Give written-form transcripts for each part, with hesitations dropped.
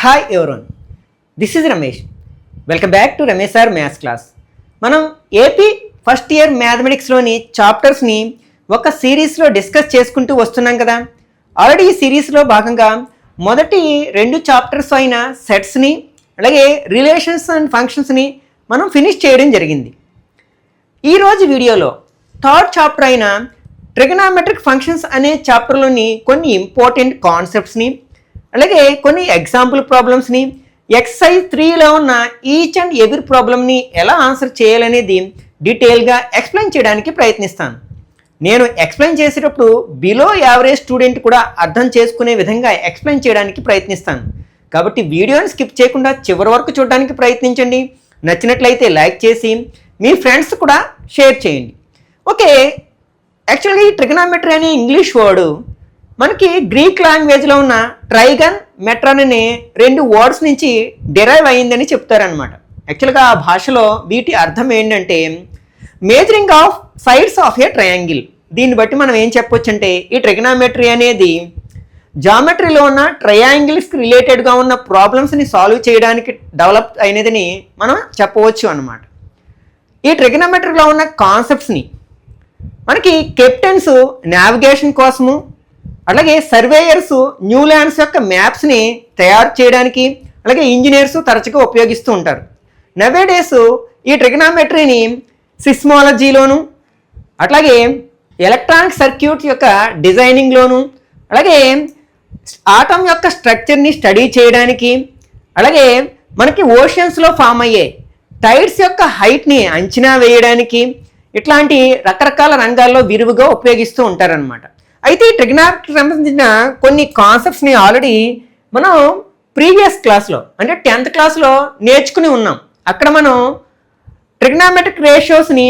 Hi everyone, this is Ramesh. Welcome back to Ramesh sir maths class. మనం AP first year మ్యాథమెటిక్స్లోని చాప్టర్స్ని ఒక సిరీస్లో discuss చేసుకుంటూ వస్తున్నాం కదా. ఆల్రెడీ ఈ సిరీస్లో భాగంగా మొదటి 2 చాప్టర్స్ అయిన సెట్స్ని అలాగే రిలేషన్స్ అండ్ ఫంక్షన్స్ని మనం ఫినిష్ చేయడం జరిగింది. ఈరోజు వీడియోలో 3rd చాప్టర్ అయిన ట్రిగనామెట్రిక్ ఫంక్షన్స్ అనే చాప్టర్లోని కొన్ని ఇంపార్టెంట్ కాన్సెప్ట్స్ని అలాగే కొన్ని ఎగ్జాంపుల్ ప్రాబ్లమ్స్ని ఎక్సర్సైజ్ 3లో ఉన్న ఈచ్ అండ్ ఎవ్రీ ప్రాబ్లమ్ని ఎలా ఆన్సర్ చేయాలనేది డీటెయిల్గా ఎక్స్ప్లెయిన్ చేయడానికి ప్రయత్నిస్తాను. నేను ఎక్స్ప్లెయిన్ చేసేటప్పుడు బిలో యావరేజ్ స్టూడెంట్ కూడా అర్థం చేసుకునే విధంగా ఎక్స్ప్లెయిన్ చేయడానికి ప్రయత్నిస్తాను. కాబట్టి వీడియోని స్కిప్ చేయకుండా చివరి వరకు చూడడానికి ప్రయత్నించండి. నచ్చినట్లయితే లైక్ చేసి మీ ఫ్రెండ్స్ కూడా షేర్ చేయండి. ఓకే, యాక్చువల్గా ఈ ట్రిగనామెట్రీ అనే ఇంగ్లీష్ వర్డ్ మనకి గ్రీక్ లాంగ్వేజ్లో ఉన్న ట్రైగన్ మెట్రాన్ అనే 2 వర్డ్స్ నుంచి డిరైవ్ అయిందని చెప్తారనమాట. యాక్చువల్గా ఆ భాషలో వీటి అర్థం ఏంటంటే measuring of sides of a triangle. దీన్ని బట్టి మనం ఏం చెప్పొచ్చు అంటే ఈ ట్రిగనామెట్రీ అనేది జామెట్రీలో ఉన్న ట్రయాంగిల్స్కి రిలేటెడ్గా ఉన్న ప్రాబ్లమ్స్ని సాల్వ్ చేయడానికి డెవలప్ అయినదని మనం చెప్పవచ్చు అన్నమాట. ఈ ట్రిగనామెట్రీలో ఉన్న కాన్సెప్ట్స్ని మనకి కెప్టెన్స్ నావిగేషన్ కోసము అలాగే సర్వేయర్స్ న్యూ ల్యాండ్స్ యొక్క మ్యాప్స్ని తయారు చేయడానికి అలాగే ఇంజనీర్స్ తరచుగా ఉపయోగిస్తూ ఉంటారు. నవేడేస్ ఈ ట్రిగనామెట్రీని సిస్మాలజీలోను అట్లాగే ఎలక్ట్రానిక్ సర్క్యూట్ యొక్క డిజైనింగ్లోను అలాగే ఆటమ్ యొక్క స్ట్రక్చర్ని స్టడీ చేయడానికి అలాగే మనకి ఓషన్స్లో ఫామ్ అయ్యే టైడ్స్ యొక్క హైట్ని అంచనా వేయడానికి ఇట్లాంటి రకరకాల రంగాల్లో విరివిగా ఉపయోగిస్తూ ఉంటారనమాట. అయితే ఈ ట్రిగనామెట్రీకి సంబంధించిన కొన్ని కాన్సెప్ట్స్ని ఆల్రెడీ మనం ప్రీవియస్ క్లాస్లో అంటే 10th క్లాస్లో నేర్చుకుని ఉన్నాం. అక్కడ మనం ట్రిగనామెట్రిక్ రేషియోస్ని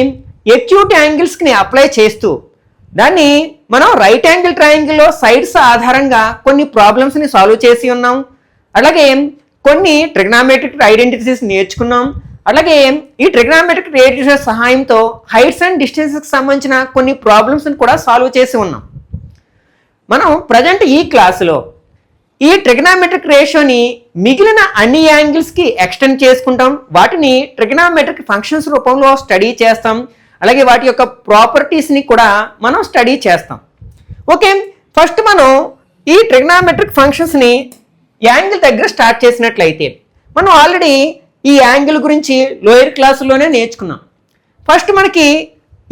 ఎక్యూట్ యాంగిల్స్ని అప్లై చేస్తూ దాన్ని మనం రైట్ యాంగిల్ ట్రయాంగిల్లో సైడ్స్ ఆధారంగా కొన్ని ప్రాబ్లమ్స్ని సాల్వ్ చేసి ఉన్నాం. అలాగే కొన్ని ట్రిగనామెట్రిక్ ఐడెంటిటీస్ నేర్చుకున్నాం. అలాగే ఈ ట్రిగనామెట్రిక్ రేషియోస్ సహాయంతో హైట్స్ అండ్ డిస్టెన్స్కి సంబంధించిన కొన్ని ప్రాబ్లమ్స్ని కూడా సాల్వ్ చేసి ఉన్నాం. మనం ప్రజెంట్ ఈ క్లాసులో ఈ ట్రిగనామెట్రిక్ రేషియోని మిగిలిన అన్ని యాంగిల్స్కి ఎక్స్టెండ్ చేసుకుంటాం. వాటిని ట్రిగనామెట్రిక్ ఫంక్షన్స్ రూపంలో స్టడీ చేస్తాం. అలాగే వాటి యొక్క ప్రాపర్టీస్ని కూడా మనం స్టడీ చేస్తాం. ఓకే, ఫస్ట్ మనం ఈ ట్రిగనామెట్రిక్ ఫంక్షన్స్ని యాంగిల్ దగ్గర స్టార్ట్ చేసినట్లయితే మనం ఆల్రెడీ ఈ యాంగిల్ గురించి లోయర్ క్లాసులోనే నేర్చుకున్నాం. ఫస్ట్ మనకి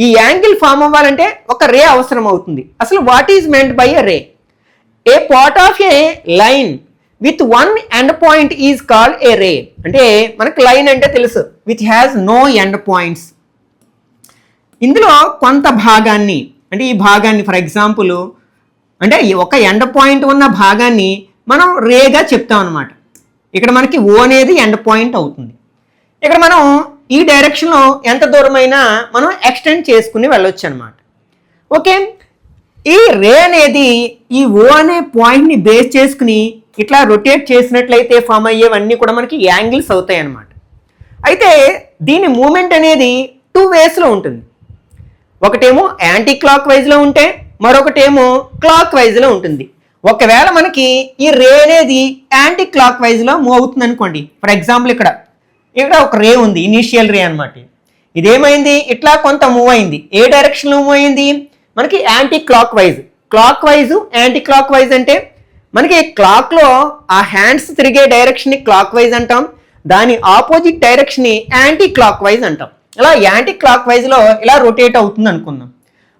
ఈ యాంగిల్ ఫామ్ అవ్వాలంటే ఒక రే అవసరం అవుతుంది. అసలు what is meant by a ray? A part of a line with one end point is called a ray. అంటే మనకి లైన్ అంటే తెలుసు, which has no end points. ఇందులో కొంత భాగాన్ని అంటే ఈ భాగాన్ని ఫర్ ఎగ్జాంపుల్ అంటే ఒక ఎండ్ పాయింట్ ఉన్న భాగాన్ని మనం రేగా చెప్తాం అనమాట. ఇక్కడ మనకి ఓ అనేది ఎండ్ పాయింట్ అవుతుంది. ఇక్కడ మనం ఈ డైరెక్షన్లో ఎంత దూరమైనా మనం ఎక్స్టెండ్ చేసుకుని వెళ్ళొచ్చు అనమాట. ఓకే, ఈ రే అనేది ఈ ఓ అనే పాయింట్ని బేస్ చేసుకుని ఇట్లా రొటేట్ చేసినట్లయితే ఫామ్ అయ్యేవన్నీ కూడా మనకి యాంగిల్స్ అవుతాయి అన్నమాట. అయితే దీని మూమెంట్ అనేది 2 వేస్లో ఉంటుంది. ఒకటేమో యాంటీ క్లాక్ వైజ్లో ఉంటే మరొకటేమో క్లాక్ వైజ్లో ఉంటుంది. ఒకవేళ మనకి ఈ రే అనేది యాంటీ క్లాక్ వైజ్లో మూవ్ అవుతుంది అనుకోండి. ఫర్ ఎగ్జాంపుల్ ఇక్కడ ఒక రే ఉంది, ఇనీషియల్ రే అనమాట. ఇదేమైంది, ఇట్లా కొంత మూవ్ అయింది. ఏ డైరెక్షన్లో మూవ్ అయింది? మనకి anti clock wise. Clock wise anti clock wise అంటే మనకి క్లాక్లో ఆ హ్యాండ్స్ తిరిగే డైరెక్షన్ని క్లాక్ వైజ్ అంటాం, దాని ఆపోజిట్ డైరెక్షన్ని యాంటీ క్లాక్ వైజ్ అంటాం. ఇలా యాంటీ క్లాక్ వైజ్లో ఇలా రొటేట్ అవుతుంది అనుకుందాం.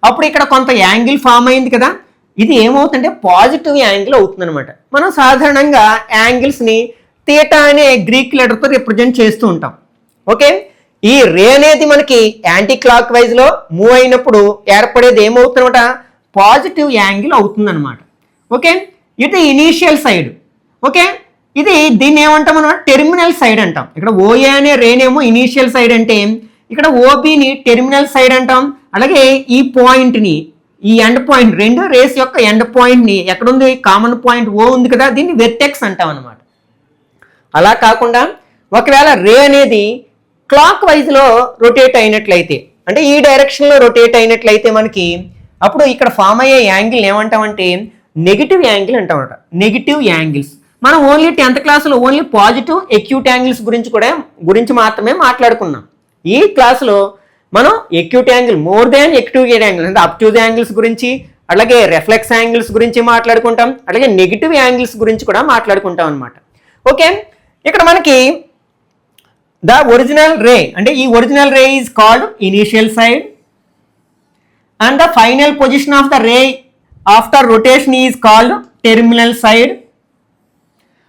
అప్పుడు ఇక్కడ కొంత యాంగిల్ ఫామ్ అయింది కదా, ఇది ఏమవుతుందంటే పాజిటివ్ యాంగిల్ అవుతుంది అనమాట. మనం సాధారణంగా యాంగిల్స్ని థీటా అనే గ్రీక్ లెటర్తో రిప్రజెంట్ చేస్తూ ఉంటాం. ఓకే, ఈ రే అనేది మనకి యాంటీ క్లాక్ వైజ్లో మూవ్ అయినప్పుడు ఏర్పడేది ఏమవుతుందన్నమాట, పాజిటివ్ యాంగిల్ అవుతుందన్నమాట. ఓకే, ఇది ఇనీషియల్ సైడ్. ఓకే, దీన్ని ఏమంటాం మనం, టెర్మినల్ సైడ్ అంటాం. ఇక్కడ ఓఏ అనే రేనేమో ఇనీషియల్ సైడ్ అంటే ఇక్కడ ఓబిని టెర్మినల్ సైడ్ అంటాం. అలాగే ఈ పాయింట్ని ఈ ఎండ్ పాయింట్ 2 రేస్ యొక్క ఎండ్ పాయింట్ని ఎక్కడుంది, కామన్ పాయింట్ ఓ ఉంది కదా, దీన్ని వెర్టెక్స్ అంటాం అనమాట. అలా కాకుండా ఒకవేళ రే అనేది క్లాక్ వైజ్లో రొటేట్ అయినట్లయితే అంటే ఈ డైరెక్షన్లో రొటేట్ అయినట్లయితే మనకి అప్పుడు ఇక్కడ ఫామ్ అయ్యే యాంగిల్ ఏమంటామంటే నెగిటివ్ యాంగిల్ అంటామన్నమాట. నెగిటివ్ యాంగిల్స్ మనం ఓన్లీ 10th క్లాస్లో ఓన్లీ పాజిటివ్ ఎక్యూట్ యాంగిల్స్ గురించి మాత్రమే మాట్లాడుకున్నాం. ఈ క్లాసులో మనం acute angle more than acute angle అంటే అబ్ట్యూజ్ యాంగిల్స్ గురించి, అలాగే రిఫ్లెక్స్ యాంగిల్స్ గురించి మాట్లాడుకుంటాం, అలాగే నెగిటివ్ యాంగిల్స్ గురించి కూడా మాట్లాడుకుంటాం అనమాట. ఓకే, ఇక్కడ మనకి ద ఒరిజినల్ రే అంటే ఈ original ray is called initial side and the final position of the ray after rotation is called terminal side.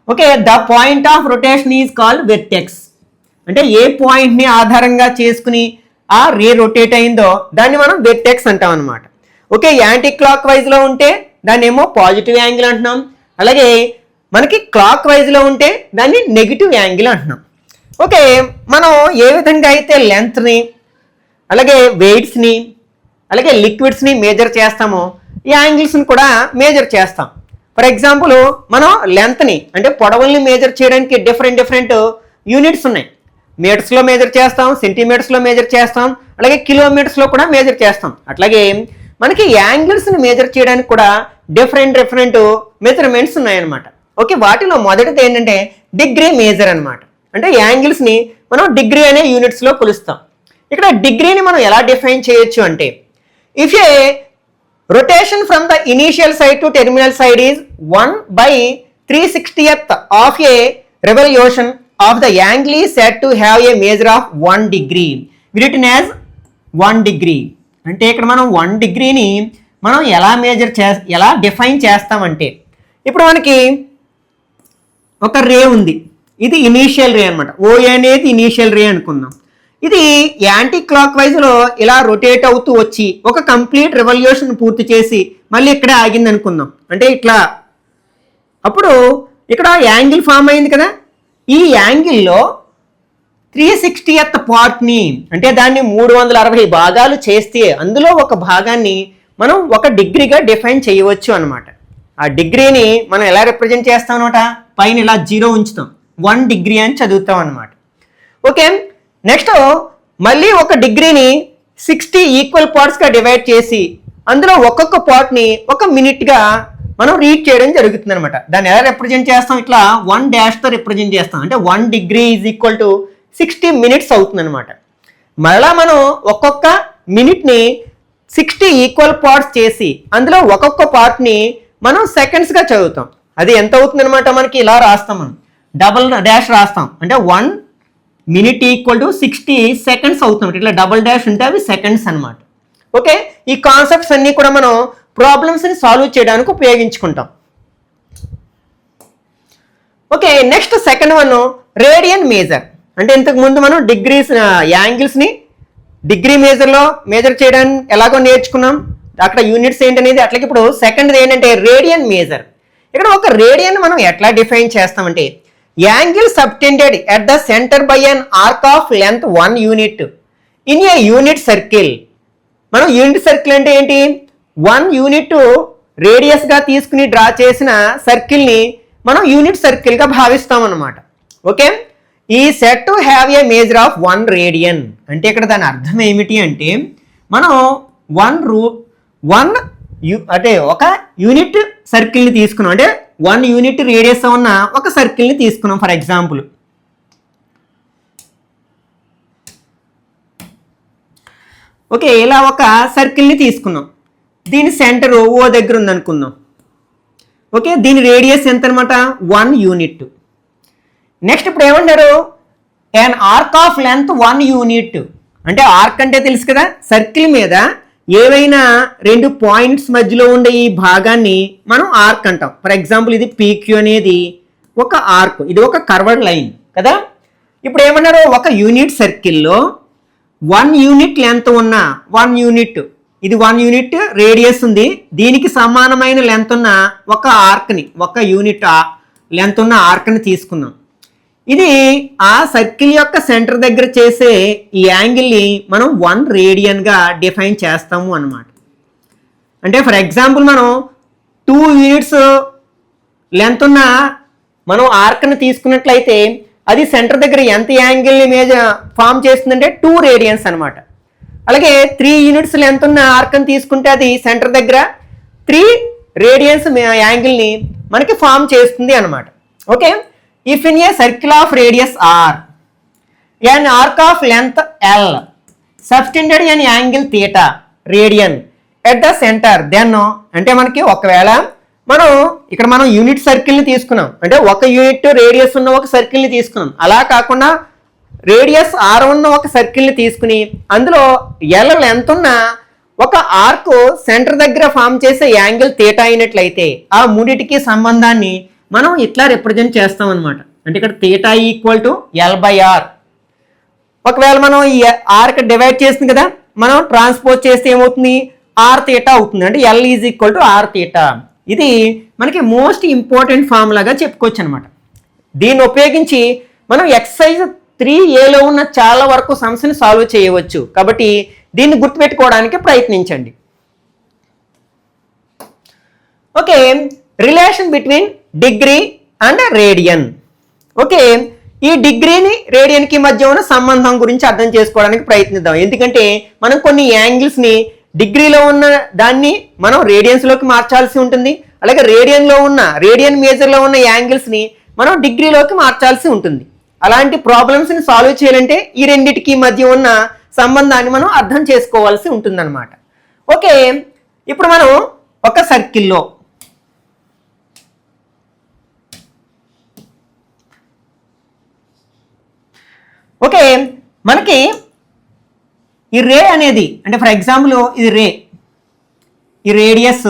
Okay, the point of rotation is called vertex. అంటే ఏ పాయింట్ని ఆధారంగా చేసుకుని ఆ రే రొటేట్ అయిందో దాన్ని మనం వెర్టెక్స్ అంటాం అనమాట. ఓకే, యాంటీ క్లాక్ వైజ్లో ఉంటే దాన్ని ఏమో పాజిటివ్ యాంగిల్ అంటున్నాం, అలాగే మనకి క్లాక్ వైజ్లో ఉంటే దాన్ని నెగిటివ్ యాంగిల్ అంటున్నాం. ఓకే, మనం ఏ విధంగా అయితే లెంత్ని అలాగే వెయిట్స్ని అలాగే లిక్విడ్స్ని మేజర్ చేస్తామో ఈ యాంగిల్స్ని కూడా మేజర్ చేస్తాం. ఫర్ ఎగ్జాంపుల్ మనం లెంత్ని అంటే పొడవుల్ని మేజర్ చేయడానికి డిఫరెంట్ యూనిట్స్ ఉన్నాయి. మీటర్స్లో మేజర్ చేస్తాం, సెంటీమీటర్స్లో మేజర్ చేస్తాం, అలాగే కిలోమీటర్స్లో కూడా మేజర్ చేస్తాం. అట్లాగే మనకి యాంగిల్స్ని మేజర్ చేయడానికి కూడా డిఫరెంట్ మెజర్మెంట్స్ ఉన్నాయన్నమాట. ఓకే, వాటిలో మొదటిది ఏంటంటే డిగ్రీ మేజర్ అనమాట. అంటే యాంగిల్స్ని మనం డిగ్రీ అనే యూనిట్స్లో కొలుస్తాం. ఇక్కడ డిగ్రీని మనం ఎలా డిఫైన్ చేయొచ్చు అంటే if A rotation from the initial side to terminal side is 1/360th of A revolution of the angle is said to have a major of 1 degree written as 1 degree. అంటే ఇక్కడ మనం 1 degreeని మనం ఎలా డిఫైన్ చేస్తామంటే ఇప్పుడు మనకి ఒక రే ఉంది, ఇది ఇనీషియల్ రే అనమాట. ఓఏ అనేది ఇనీషియల్ రే అనుకుందాం. ఇది యాంటీ క్లాక్ వైజ్లో ఇలా రొటేట్ అవుతూ వచ్చి ఒక కంప్లీట్ రెవల్యూషన్ పూర్తి చేసి మళ్ళీ ఇక్కడే ఆగింది అనుకుందాం. అంటే ఇట్లా అప్పుడు ఇక్కడ యాంగిల్ ఫామ్ అయింది కదా. ఈ యాంగిల్లో 360th పార్ట్ని అంటే దాన్ని 360 భాగాలు చేస్తే అందులో ఒక భాగాన్ని మనం 1 డిగ్రీగా డిఫైన్ చేయవచ్చు అనమాట. ఆ డిగ్రీని మనం ఎలా రిప్రజెంట్ చేస్తాం అనమాట, పైన ఇలా 0 ఉంచుతాం, 1 degree అని చదువుతాం అనమాట. ఓకే, నెక్స్ట్ మళ్ళీ 1 డిగ్రీని 60 ఈక్వల్ పార్ట్స్గా డివైడ్ చేసి అందులో ఒక్కొక్క పార్ట్ని 1 minute మనం రీడ్ చేయడం జరుగుతుంది అనమాట. దాన్ని ఎలా రిప్రజెంట్ చేస్తాం, ఇట్లా 1 dash రిప్రజెంట్ చేస్తాం. అంటే 1 degree is equal to 60 minutes అవుతుంది అనమాట. మళ్ళా మనం ఒక్కొక్క మినిట్ని 60 ఈక్వల్ పార్ట్స్ చేసి అందులో ఒక్కొక్క పార్ట్ని మనం సెకండ్స్గా చదువుతాం. అది ఎంత అవుతుంది అనమాట, మనకి ఇలా రాస్తాం, మనం డబల్ డాష్ రాస్తాం. అంటే 1 minute ఈక్వల్ టు 60 seconds అవుతుంది. ఇట్లా డబల్ డాష్ ఉంటే అవి సెకండ్స్ అనమాట. ఓకే, ఈ కాన్సెప్ట్స్ అన్నీ కూడా మనం ప్రాబ్లమ్స్ని సాల్వ్ చేయడానికి ఉపయోగించుకుంటాం. Okay, next second one radian major. అంటే ఇంతకు ముందు మనం యాంగిల్స్ని డిగ్రీ మేజర్లో మేజర్ చేయడానికి ఎలాగో నేర్చుకున్నాం, అక్కడ యూనిట్స్ ఏంటనేది. అట్లాగే ఇప్పుడు సెకండ్ ఏంటంటే రేడియన్ మేజర్. ఇక్కడ ఒక రేడియన్ మనం ఎట్లా డిఫైన్ చేస్తామంటే angle subtended at the centre by an arc of length 1 unit in a unit circle. మనం యూనిట్ సర్కిల్ అంటే ఏంటి, 1 unit రేడియస్గా తీసుకుని డ్రా చేసిన సర్కిల్ని మనం యూనిట్ సర్కిల్గా భావిస్తాం అన్నమాట. ఓకే, ఈ set to have a major of 1 radian. అంటే ఇక్కడ దాని అర్థం ఏమిటి అంటే మనం 1 అంటే ఒక యూనిట్ సర్కిల్ని తీసుకున్నాం, అంటే 1 unit రేడియస్ ఉన్న ఒక సర్కిల్ని తీసుకున్నాం. ఫర్ ఎగ్జాంపుల్ ఓకే, ఇలా ఒక సర్కిల్ని తీసుకున్నాం, దీని సెంటర్ ఓ దగ్గర ఉందనుకుందాం. ఓకే, దీని రేడియస్ ఎంత అనమాట, 1 unit. నెక్స్ట్ ఇప్పుడు ఏమంటారు, an arc of length 1 unit. అంటే ఆర్క్ అంటే తెలుసు కదా, సర్కిల్ మీద ఏవైనా 2 పాయింట్స్ మధ్యలో ఉండే ఈ భాగాన్ని మనం ఆర్క్ అంటాం. ఫర్ ఎగ్జాంపుల్ ఇది PQ అనేది ఒక ఆర్క్, ఇది ఒక కర్వ్డ్ లైన్ కదా. ఇప్పుడు ఏమన్నారు, ఒక యూనిట్ సర్కిల్లో 1 unit లెంత్ ఉన్న 1 unit, ఇది 1 unit రేడియస్ ఉంది, దీనికి సమానమైన లెంత్ ఉన్న ఒక ఆర్క్ని, ఒక యూనిట్ లెంత్ ఉన్న ఆర్క్ని తీసుకున్నాం. ఇది ఆ సర్కిల్ యొక్క సెంటర్ దగ్గర చేసే ఈ యాంగిల్ని మనం 1 radianగా డిఫైన్ చేస్తాము అన్నమాట. అంటే ఫర్ ఎగ్జాంపుల్ మనం 2 units లెంత్ ఉన్న మనం ఆర్క్ని తీసుకున్నట్లయితే అది సెంటర్ దగ్గర ఎంత యాంగిల్ని ఫామ్ చేస్తుందంటే 2 radians అనమాట. అలాగే 3 units లెంత్ ఉన్న ఆర్క్ని తీసుకుంటే అది సెంటర్ దగ్గర 3 radians యాంగిల్ని మనకి ఫామ్ చేస్తుంది అనమాట. Okay, if in a circle of radius R an arc of length L subtended an angle theta radian at the center then అంటే మనకి ఒకవేళ మనం యూనిట్ సర్కిల్ని తీసుకున్నాం, అంటే ఒక యూనిట్ రేడియస్ ఉన్న ఒక సర్కిల్ని తీసుకున్నాం. అలా కాకుండా రేడియస్ ఆర్ ఉన్న ఒక సర్కిల్ని తీసుకుని అందులో ఎల్ లెంత్ ఉన్న ఒక ఆర్క్ సెంటర్ దగ్గర ఫామ్ చేసే యాంగిల్ థీటా అయినట్లయితే ఆ మూడిటికి సంబంధాన్ని మనం ఇట్లా రిప్రజెంట్ చేస్తాం అనమాట. అంటే ఇక్కడ థీటా ఈక్వల్ టు L/R. ఒకవేళ మనం ఈ ఆర్కి డివైడ్ చేస్తుంది కదా, మనం ట్రాన్స్పోజ్ చేస్తే ఏమవుతుంది, ఆర్ థీటా అవుతుంది. అంటే L is equal to R theta. ఇది మనకి మోస్ట్ ఇంపార్టెంట్ ఫార్ములాగా చెప్పుకోవచ్చు అనమాట. దీన్ని ఉపయోగించి మనం ఎక్సర్సైజ్ 3A ఉన్న చాలా వరకు సమస్యని సాల్వ్ చేయవచ్చు. కాబట్టి దీన్ని గుర్తుపెట్టుకోవడానికి ప్రయత్నించండి. Okay, relation between degree and radian. Okay, ఈ డిగ్రీని రేడియన్కి మధ్య ఉన్న సంబంధం గురించి అర్థం చేసుకోవడానికి ప్రయత్నిద్దాం. ఎందుకంటే మనం కొన్ని యాంగిల్స్ని డిగ్రీలో ఉన్న దాన్ని మనం రేడియన్స్లోకి మార్చాల్సి ఉంటుంది, అలాగే రేడియన్ మేజర్లో ఉన్న యాంగిల్స్ని మనం డిగ్రీలోకి మార్చాల్సి ఉంటుంది. అలాంటి ప్రాబ్లమ్స్ని సాల్వ్ చేయాలంటే ఈ రెండిటికి మధ్య ఉన్న సంబంధాన్ని మనం అర్థం చేసుకోవాల్సి ఉంటుందన్నమాట. ఓకే, ఇప్పుడు మనం ఒక సర్కిల్లో ఓకే మనకి ఈ రే అనేది, అంటే ఫర్ ఎగ్జాంపుల్ ఇది రే, ఈ రేడియస్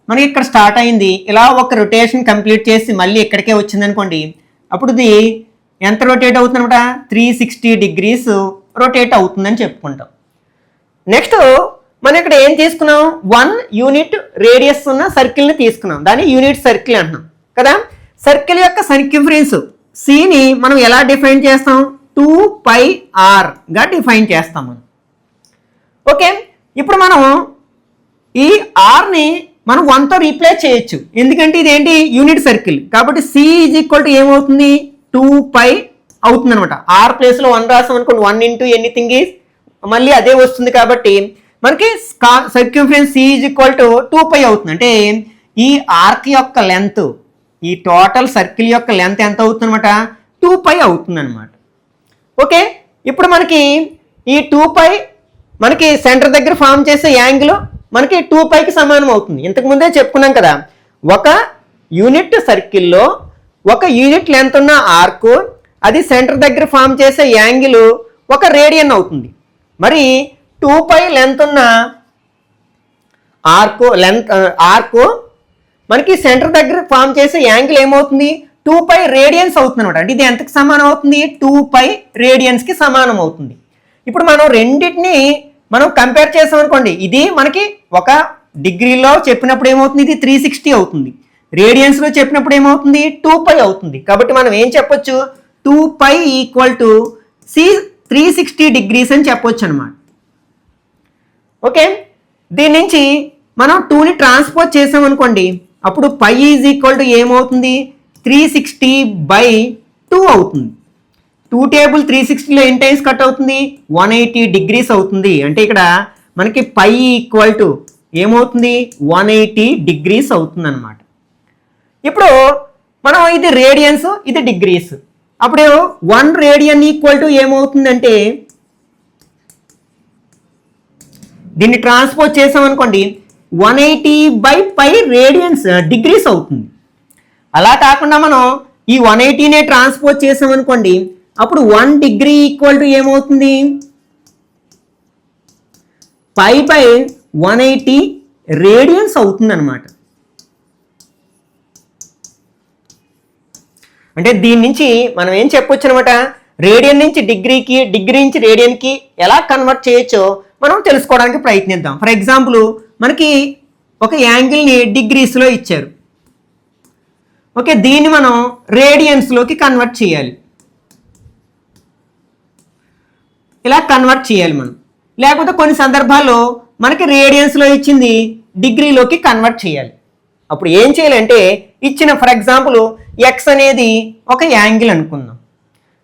మనకి ఇక్కడ స్టార్ట్ అయింది, ఇలా ఒక రొటేషన్ కంప్లీట్ చేసి మళ్ళీ ఇక్కడికే వచ్చింది అనుకోండి, అప్పుడు ఇది ఎంత రొటేట్ అవుతుంది అనమాట, 360 degrees రొటేట్ అవుతుందని చెప్పుకుంటాం. నెక్స్ట్ మనం ఇక్కడ ఏం తీసుకున్నాం, 1 యూనిట్ రేడియస్ ఉన్న సర్కిల్ని తీసుకున్నాం, దాన్ని యూనిట్ సర్కిల్ అంటున్నాం కదా. సర్కిల్ యొక్క సర్క్యూఫరెన్స్ సిని మనం ఎలా డిఫైన్ చేస్తాం, 2πr గా డిఫైన్ చేస్తాం మనం. ఓకే, ఇప్పుడు మనం ఈ ఆర్ని మనం 1తో రీప్లేస్ చేయొచ్చు, ఎందుకంటే ఇదేంటి యూనిట్ సర్కిల్. కాబట్టి సి ఈజ్ ఈక్వల్ టు ఏమవుతుంది, 2π అవుతుంది అనమాట. ఆర్ ప్లేస్లో 1 రాసాం అనుకోండి, 1 ఇంటూ ఎనీథింగ్ ఈజ్ మళ్ళీ అదే వస్తుంది. కాబట్టి మనకి సర్క్యూఫరెన్స్ సి ఈజ్ ఈక్వల్ టు 2π అవుతుంది. అంటే ఈ ఆర్క్ యొక్క లెంత్, ఈ టోటల్ సర్కిల్ యొక్క లెంత్ ఎంత అవుతుంది అనమాట, 2π అవుతుంది అనమాట. ఓకే, ఇప్పుడు మనకి ఈ 2π మనకి సెంటర్ దగ్గర ఫామ్ చేసే యాంగిల్ మనకి 2πకి సమానం అవుతుంది. ఇంతకుముందే చెప్పుకున్నాం కదా, ఒక యూనిట్ సర్కిల్లో ఒక యూనిట్ లెంత్ ఉన్న ఆర్క్, అది సెంటర్ దగ్గర ఫామ్ చేసే యాంగిల్ ఒక రేడియన్ అవుతుంది. మరి 2π లెంత్ ఉన్న ఆర్క్ మనకి సెంటర్ దగ్గర ఫామ్ చేసే యాంగిల్ ఏమవుతుంది, 2π రేడియన్స్ అవుతుంది అనమాట. అంటే ఇది ఎంతకి సమానం అవుతుంది, 2π రేడియన్స్కి సమానం అవుతుంది. ఇప్పుడు మనం రెండింటిని మనం కంపేర్ చేసాం అనుకోండి, ఇది మనకి ఒక డిగ్రీలో చెప్పినప్పుడు ఏమవుతుంది, ఇది 360 అవుతుంది, రేడియన్స్లో చెప్పినప్పుడు ఏమవుతుంది, 2π అవుతుంది. కాబట్టి మనం ఏం చెప్పొచ్చు, 2π ఈక్వల్ టు సి 360 degrees అని చెప్పొచ్చు అనమాట. ఓకే, దీని నుంచి మనం 2ని ట్రాన్స్పోజ్ చేసాం అనుకోండి, అప్పుడు π ఈజ్ ఈక్వల్ టు ఏమవుతుంది, 360/2 అవుతుంది. 2 టేబుల్ 360లో ఎన్ని టైమ్స్ కట్ అవుతుంది, 180 degrees అవుతుంది. అంటే ఇక్కడ మనకి π ఈక్వల్ టు ఏమవుతుంది, 180 degrees అవుతుంది అనమాట. ఇప్పుడు మనం ఇది రేడియన్స్, ఇది డిగ్రీస్, అప్పుడు 1 రేడియన్ ఈక్వల్ టు ఏమవుతుందంటే, దీన్ని ట్రాన్స్పోజ్ చేసాం అనుకోండి, 180/π రేడియన్స్ డిగ్రీస్ అవుతుంది. అలా కాకుండా మనం ఈ 180నే ట్రాన్స్పోజ్ చేసాం అనుకోండి, అప్పుడు 1 డిగ్రీ ఈక్వల్ టు ఏమవుతుంది, π/180 రేడియన్స్ అవుతుంది అనమాట. అంటే దీని నుంచి మనం ఏం చెప్పొచ్చు అనమాట, రేడియన్ నుంచి డిగ్రీకి, డిగ్రీ నుంచి రేడియన్కి ఎలా కన్వర్ట్ చేయొచ్చో మనం తెలుసుకోవడానికి ప్రయత్నిద్దాం. ఫర్ ఎగ్జాంపుల్ మనకి ఒక యాంగిల్ని డిగ్రీస్లో ఇచ్చారు. ఓకే, దీన్ని మనం రేడియన్స్లోకి కన్వర్ట్ చేయాలి, ఇలా కన్వర్ట్ చేయాలి మనం. లేకపోతే కొన్ని సందర్భాల్లో మనకి రేడియన్స్లో ఇచ్చింది డిగ్రీలోకి కన్వర్ట్ చేయాలి. అప్పుడు ఏం చేయాలంటే, ఇచ్చిన ఫర్ ఎగ్జాంపుల్ ఎక్స్ అనేది ఒక యాంగిల్ అనుకుందాం,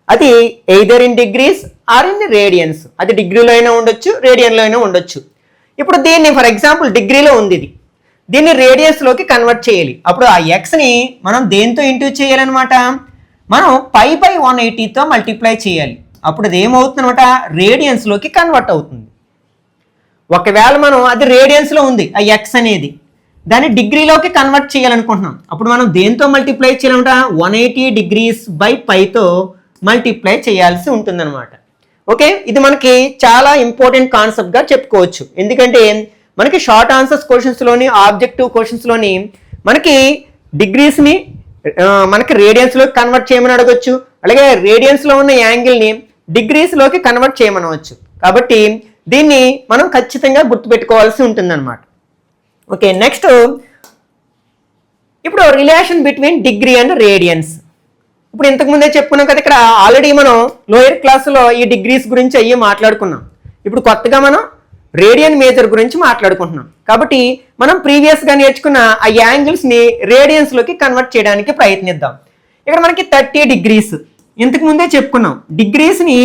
అది either in degrees or in radians, అది డిగ్రీలో అయినా ఉండొచ్చు, రేడియన్లో అయినా ఉండొచ్చు. ఇప్పుడు దీన్ని ఫర్ ఎగ్జాంపుల్ డిగ్రీలో ఉంది, ఇది దీన్ని రేడియన్స్లోకి కన్వర్ట్ చేయాలి. అప్పుడు ఆ ఎక్స్ని మనం దేంతో ఇంటూ చేయాలన్నమాట, మనం π/180తో మల్టిప్లై చేయాలి. అప్పుడు అది ఏమవుతుంది అనమాట, రేడియన్స్లోకి కన్వర్ట్ అవుతుంది. ఒకవేళ మనం అది రేడియన్స్లో ఉంది ఆ ఎక్స్ అనేది, దాన్ని డిగ్రీలోకి కన్వర్ట్ చేయాలనుకుంటున్నాం. అప్పుడు మనం దేంతో మల్టిప్లై చేయాలంట, 180 degrees బై పైతో మల్టిప్లై చేయాల్సి ఉంటుందన్నమాట. ఓకే, ఇది మనకి చాలా ఇంపార్టెంట్ కాన్సెప్ట్గా చెప్పుకోవచ్చు. ఎందుకంటే మనకి షార్ట్ ఆన్సర్స్ క్వశ్చన్స్లోని, ఆబ్జెక్టివ్ క్వశ్చన్స్లోని మనకి డిగ్రీస్ని మనకి రేడియన్స్లోకి కన్వర్ట్ చేయమని అడగొచ్చు. అలాగే రేడియన్స్లో ఉన్న యాంగిల్ని డిగ్రీస్లోకి కన్వర్ట్ చేయమనవచ్చు. కాబట్టి దీన్ని మనం ఖచ్చితంగా గుర్తుపెట్టుకోవాల్సి ఉంటుందన్నమాట. ఓకే, నెక్స్ట్ ఇప్పుడు relation between degree and radians. ఇప్పుడు ఇంతకుముందే చెప్పుకున్నాం కదా, ఇక్కడ ఆల్రెడీ మనం లోయర్ క్లాస్లో ఈ డిగ్రీస్ గురించి అయ్యి మాట్లాడుకున్నాం. ఇప్పుడు కొత్తగా మనం రేడియన్ మేజర్ గురించి మాట్లాడుకుంటున్నాం. కాబట్టి మనం ప్రీవియస్గా నేర్చుకున్న ఆ యాంగిల్స్ని రేడియన్స్లోకి కన్వర్ట్ చేయడానికి ప్రయత్నిద్దాం. ఇక్కడ మనకి 30 degrees ఇంతకుముందే చెప్పుకున్నాం. డిగ్రీస్ని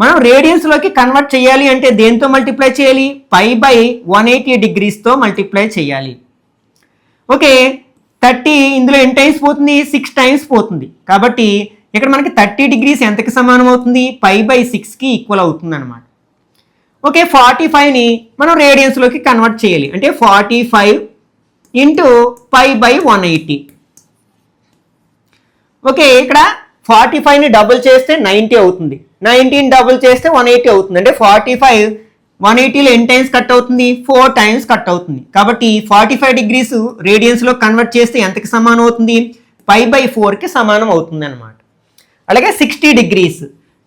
మనం రేడియన్స్లోకి కన్వర్ట్ చేయాలి అంటే దేంతో మల్టిప్లై చేయాలి, π/180 degreesతో మల్టిప్లై చేయాలి. ఓకే, 30 ఇందులో ఎన్ని టైమ్స్ పోతుంది, 6 టైమ్స్ పోతుంది. కాబట్టి ఇక్కడ మనకి 30 degrees ఎంతకి సమానం అవుతుంది, π/6కి ఈక్వల్ అవుతుంది అనమాట. ఓకే, 45ని మనం రేడియన్స్లోకి కన్వర్ట్ చేయాలి అంటే 45 ఇంటూ π/180. ఓకే, ఇక్కడ 45ని డబుల్ చేస్తే 90 అవుతుంది, 90ని డబుల్ చేస్తే 180 అవుతుంది. అంటే 45 180లో ఎన్ని టైమ్స్ కట్ అవుతుంది, 4 టైమ్స్ కట్ అవుతుంది. కాబట్టి 45 degrees రేడియన్స్లో కన్వర్ట్ చేస్తే ఎంతకి సమానం అవుతుంది, π/4కి సమానం అవుతుంది అనమాట. అలాగే 60 degrees,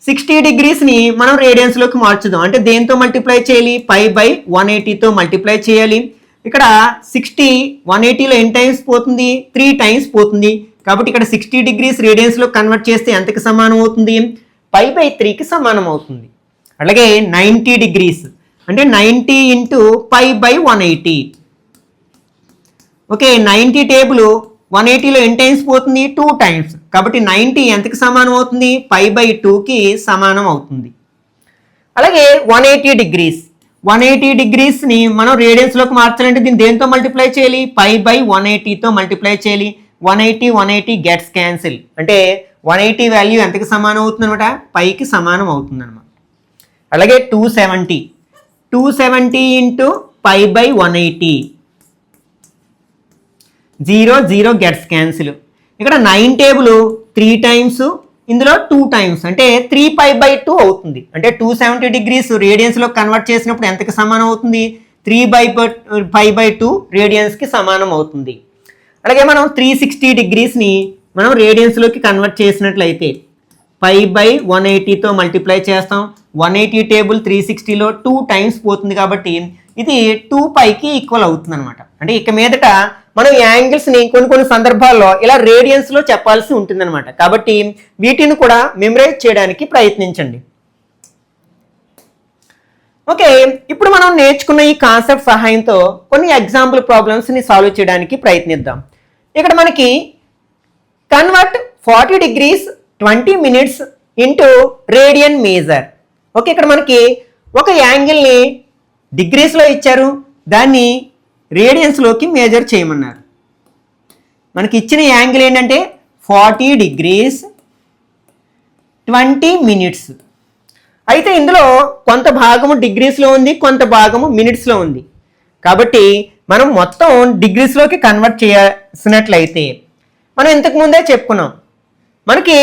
60 degreesని మనం రేడియన్స్లోకి మార్చుదాం. అంటే దేంతో మల్టిప్లై చేయాలి, π/180తో మల్టిప్లై చేయాలి. ఇక్కడ 60 180లో ఎన్ని టైమ్స్ పోతుంది, 3 టైమ్స్ పోతుంది. కాబట్టి ఇక్కడ 60 degrees రేడియన్స్లో కన్వర్ట్ చేస్తే ఎంతకి సమానం అవుతుంది, π/3కి సమానం అవుతుంది. అలాగే 90 degrees అంటే 90 ఇంటూ π/180. ఓకే, 90 టేబుల్ 180లో ఎన్ని టైమ్స్ పోతుంది, 2 టైమ్స్. కాబట్టి 90 ఎంతకి సమానం అవుతుంది, π/2కి సమానం అవుతుంది. అలాగే 180 degrees, 180 degreesని మనం రేడియన్స్లోకి మార్చాలంటే దీన్ని దేంతో మల్టిప్లై చేయాలి, π/180తో మల్టిప్లై చేయాలి. 180 గెట్స్ క్యాన్సిల్ అంటే 180 వాల్యూ ఎంతకి సమానం అవుతుంది అనమాట, పైకి సమానం అవుతుంది అనమాట. అలాగే 270 ఇంటూ π/180, 0 గెట్స్ క్యాన్సిల్. ఇక్కడ 9 టేబుల్ 3 టైమ్స్, ఇందులో 2 టైమ్స్ అంటే 3π/2 అవుతుంది. అంటే 270 degrees రేడియన్స్లో కన్వర్ట్ చేసినప్పుడు ఎంతకి సమానం అవుతుంది, 3π/2 రేడియన్స్కి సమానం అవుతుంది. అలాగే మనం 360 degreesని మనం రేడియన్స్లోకి కన్వర్ట్ చేసినట్లయితే π/180తో మల్టిప్లై చేస్తాం. 180 టేబుల్ 360లో 2 టైమ్స్ పోతుంది. కాబట్టి ఇది 2πకి ఈక్వల్ అవుతుంది అనమాట. అంటే ఇక మీదట మనం యాంగిల్స్ని కొన్ని సందర్భాల్లో ఇలా రేడియన్స్లో చెప్పాల్సి ఉంటుందన్నమాట. కాబట్టి వీటిని కూడా మెమరైజ్ చేయడానికి ప్రయత్నించండి. ఓకే, ఇప్పుడు మనం నేర్చుకున్న ఈ కాన్సెప్ట్ సహాయంతో కొన్ని ఎగ్జాంపుల్ ప్రాబ్లమ్స్ని సాల్వ్ చేయడానికి ప్రయత్నిద్దాం. ఇక్కడ మనకి convert 40 degrees 20 minutes into radian major. Okay, ఇక్కడ మనకి ఒక యాంగిల్ని డిగ్రీస్లో ఇచ్చారు, దాన్ని రేడియన్స్లోకి మేజర్ చేయమన్నారు. మనకి ఇచ్చిన యాంగిల్ ఏంటంటే 40 degrees 20 minutes. అయితే ఇందులో కొంత భాగము డిగ్రీస్లో ఉంది, కొంత భాగము మినిట్స్లో ఉంది. కాబట్టి మనం మొత్తం డిగ్రీస్లోకి కన్వర్ట్ చేయాల్సినట్లయితే మనం ఇంతకుముందే చెప్పుకున్నాం, మనకి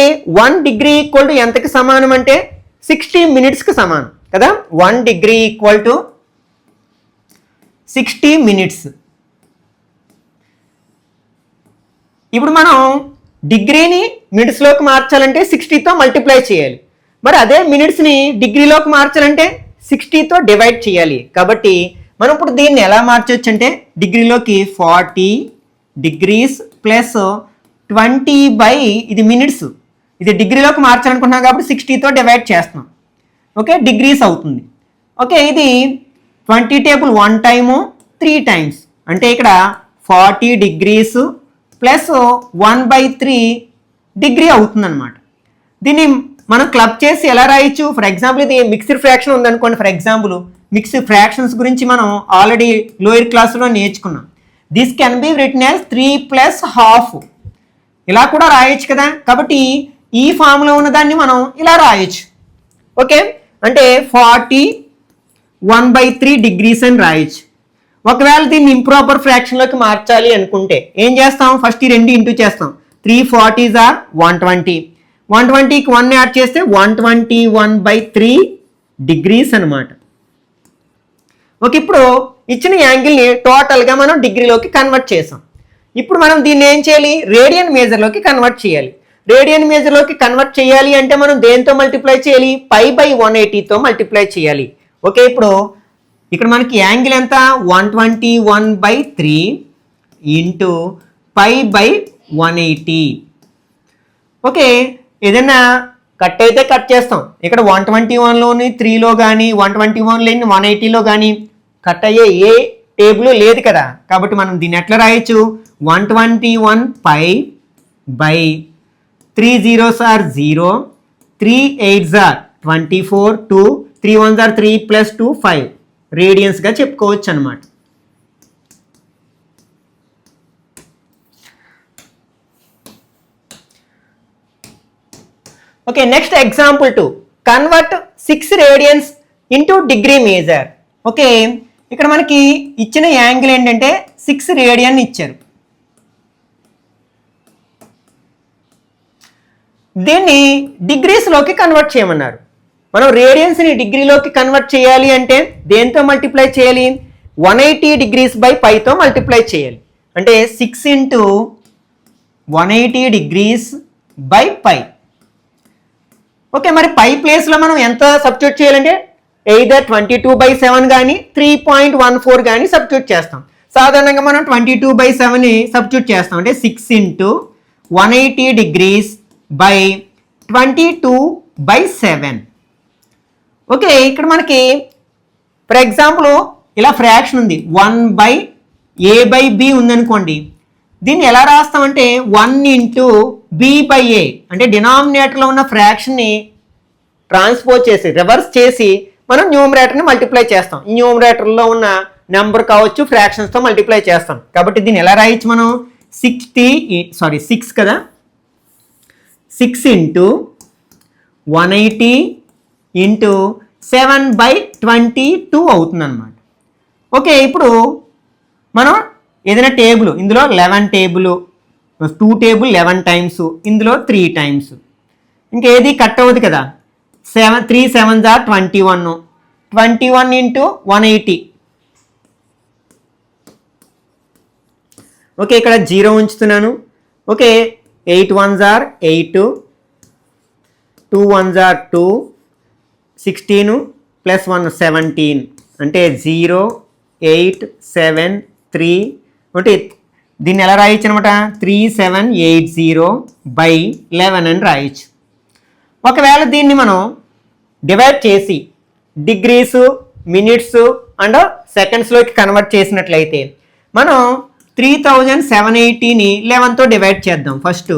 1 degree ఈక్వల్ టు ఎంతకి సమానం అంటే 60 minutesకి సమానం కదా. 1 degree ఈక్వల్ టు 60 minutes. ఇప్పుడు మనం డిగ్రీని మినిట్స్లోకి మార్చాలంటే 60తో మల్టిప్లై చేయాలి. మరి అదే మినిట్స్ని డిగ్రీలోకి మార్చాలంటే 60తో డివైడ్ చేయాలి. కాబట్టి మనం ఇప్పుడు దీన్ని ఎలా మార్చవచ్చు అంటే డిగ్రీలోకి 40 degrees ప్లస్ 20 బై ఇది మినిట్స్, ఇది డిగ్రీలోకి మార్చాలనుకుంటున్నాం కాబట్టి 60తో డివైడ్ చేస్తున్నాం. ఓకే, డిగ్రీస్ అవుతుంది. ఓకే, ఇది 20 టేబుల్ 1 టైము 3 టైమ్స్ అంటే ఇక్కడ 40 degrees ప్లస్ 1/3 డిగ్రీ అవుతుంది అనమాట. దీన్ని మనం క్లబ్ చేసి ఎలా రాయొచ్చు, ఫర్ ఎగ్జాంపుల్ ఇది మిక్స్డ్ ఫ్రాక్షన్ ఉందనుకోండి. ఫర్ ఎగ్జాంపుల్ మిక్స్డ్ ఫ్రాక్షన్స్ గురించి మనం ఆల్రెడీ లోయర్ క్లాస్లో నేర్చుకున్నాం. This can be written as 3+12 ఇలా కూడా రాయొచ్చు కదా. కాబట్టి ఈ ఫామ్లో ఉన్న దాన్ని మనం ఇలా రాయొచ్చు. ఓకే, అంటే 41/3 degrees అని రాయొచ్చు. ఒకవేళ దీన్ని ఇంప్రాపర్ ఫ్రాక్షన్లోకి మార్చాలి అనుకుంటే ఏం చేస్తాం, ఫస్ట్ ఈ రెండు ఇంటూ చేస్తాం. 3 40s are 120. 120కి 1 యాడ్ చేస్తే 121/3 degrees అనమాట. ఓకే, ఇప్పుడు ఇచ్చిన యాంగిల్ని టోటల్గా మనం డిగ్రీలోకి కన్వర్ట్ చేసాం. ఇప్పుడు మనం దీన్ని ఏం చేయాలి, రేడియన్ మేజర్లోకి కన్వర్ట్ చేయాలి. రేడియన్ మేజర్లోకి కన్వర్ట్ చేయాలి అంటే మనం దేంతో మల్టిప్లై చేయాలి, π/180తో మల్టిప్లై చేయాలి. ఓకే, ఇప్పుడు ఇక్కడ మనకి యాంగిల్ ఎంత, 121/3 ఇంటూ π/180. ఓకే, ఏదైనా కట్ అయితే కట్ చేస్తాం. ఇక్కడ 121లోని 3లో కానీ 121లోని 180లో కానీ కట్ అయ్యే ఏ టేబుల్ లేదు కదా. కాబట్టి మనం దీన్ని ఎట్లా రాయొచ్చు, 121π/3 zeros are 0, 3 8s are 24, 2 3 1s are 3 + 2 5 రేడియన్స్గా చెప్పుకోవచ్చు అనమాట. Okay, next example 2, convert 6 radians into degree major. Okay, ఇక్కడ మనకి ఇచ్చిన యాంగిల్ ఏంటంటే 6 radian ఇచ్చారు. దీన్ని డిగ్రీస్లోకి కన్వర్ట్ చేయమన్నారు. మనం రేడియన్స్ని డిగ్రీలోకి కన్వర్ట్ చేయాలి అంటే దేంతో మల్టిప్లై చేయాలి, 180 degrees/πతో మల్టిప్లై చేయాలి. అంటే 6 ఇంటూ 180 degrees/π. ఓకే, మరి పై ప్లేస్లో మనం ఎంత సబ్స్టిట్యూట్ చేయాలంటే ఎయిదర్ 22/7 కానీ 3.14 కానీ సబ్స్టిట్యూట్ చేస్తాం. సాధారణంగా మనం 22/7ని సబ్స్టిట్యూట్ చేస్తాం. అంటే 6 ఇంటూ 180 degrees/22/7. ఓకే, ఇక్కడ మనకి ఫర్ ఎగ్జాంపుల్ ఇలా ఫ్రాక్షన్ ఉంది, 1/a/b ఉందనుకోండి. దీన్ని ఎలా రాస్తామంటే 1 ఇంటూ b/a, అంటే డినామినేటర్లో ఉన్న ఫ్రాక్షన్ని ట్రాన్స్పోజ్ చేసి రివర్స్ చేసి మనం న్యూమరేటర్ని మల్టిప్లై చేస్తాం. ఈ న్యూమరేటర్లో ఉన్న నెంబర్ కావచ్చు ఫ్రాక్షన్స్తో మల్టిప్లై చేస్తాం. కాబట్టి దీన్ని ఎలా రాయొచ్చు మనం, 6 కదా, 6 ఇంటూ 180 ఇంటూ 7/22 అవుతుంది అనమాట. ఓకే, ఇప్పుడు మనం ఏదైనా టేబుల్, ఇందులో 11 టేబుల్, 2 టేబుల్ 11 టైమ్స్, ఇందులో 3 టైమ్స్, ఇంకేది కట్ అవ్వదు కదా. 3 7s are 21, 21 ఇంటూ 180. ఓకే, ఇక్కడ 0 ఉంచుతున్నాను. Okay, 8 1s are 8, 2 1s are 2, 16 + 1 17, అంటే 0 8 7 3. అంటే దీన్ని ఎలా రాయొచ్చు అనమాట, 3780/11 అని రాయొచ్చు. ఒకవేళ దీన్ని మనం డివైడ్ చేసి డిగ్రీస్, మినిట్స్ అండ్ సెకండ్స్లోకి కన్వర్ట్ చేసినట్లయితే మనం 3780ని 11తో డివైడ్ చేద్దాం. ఫస్ట్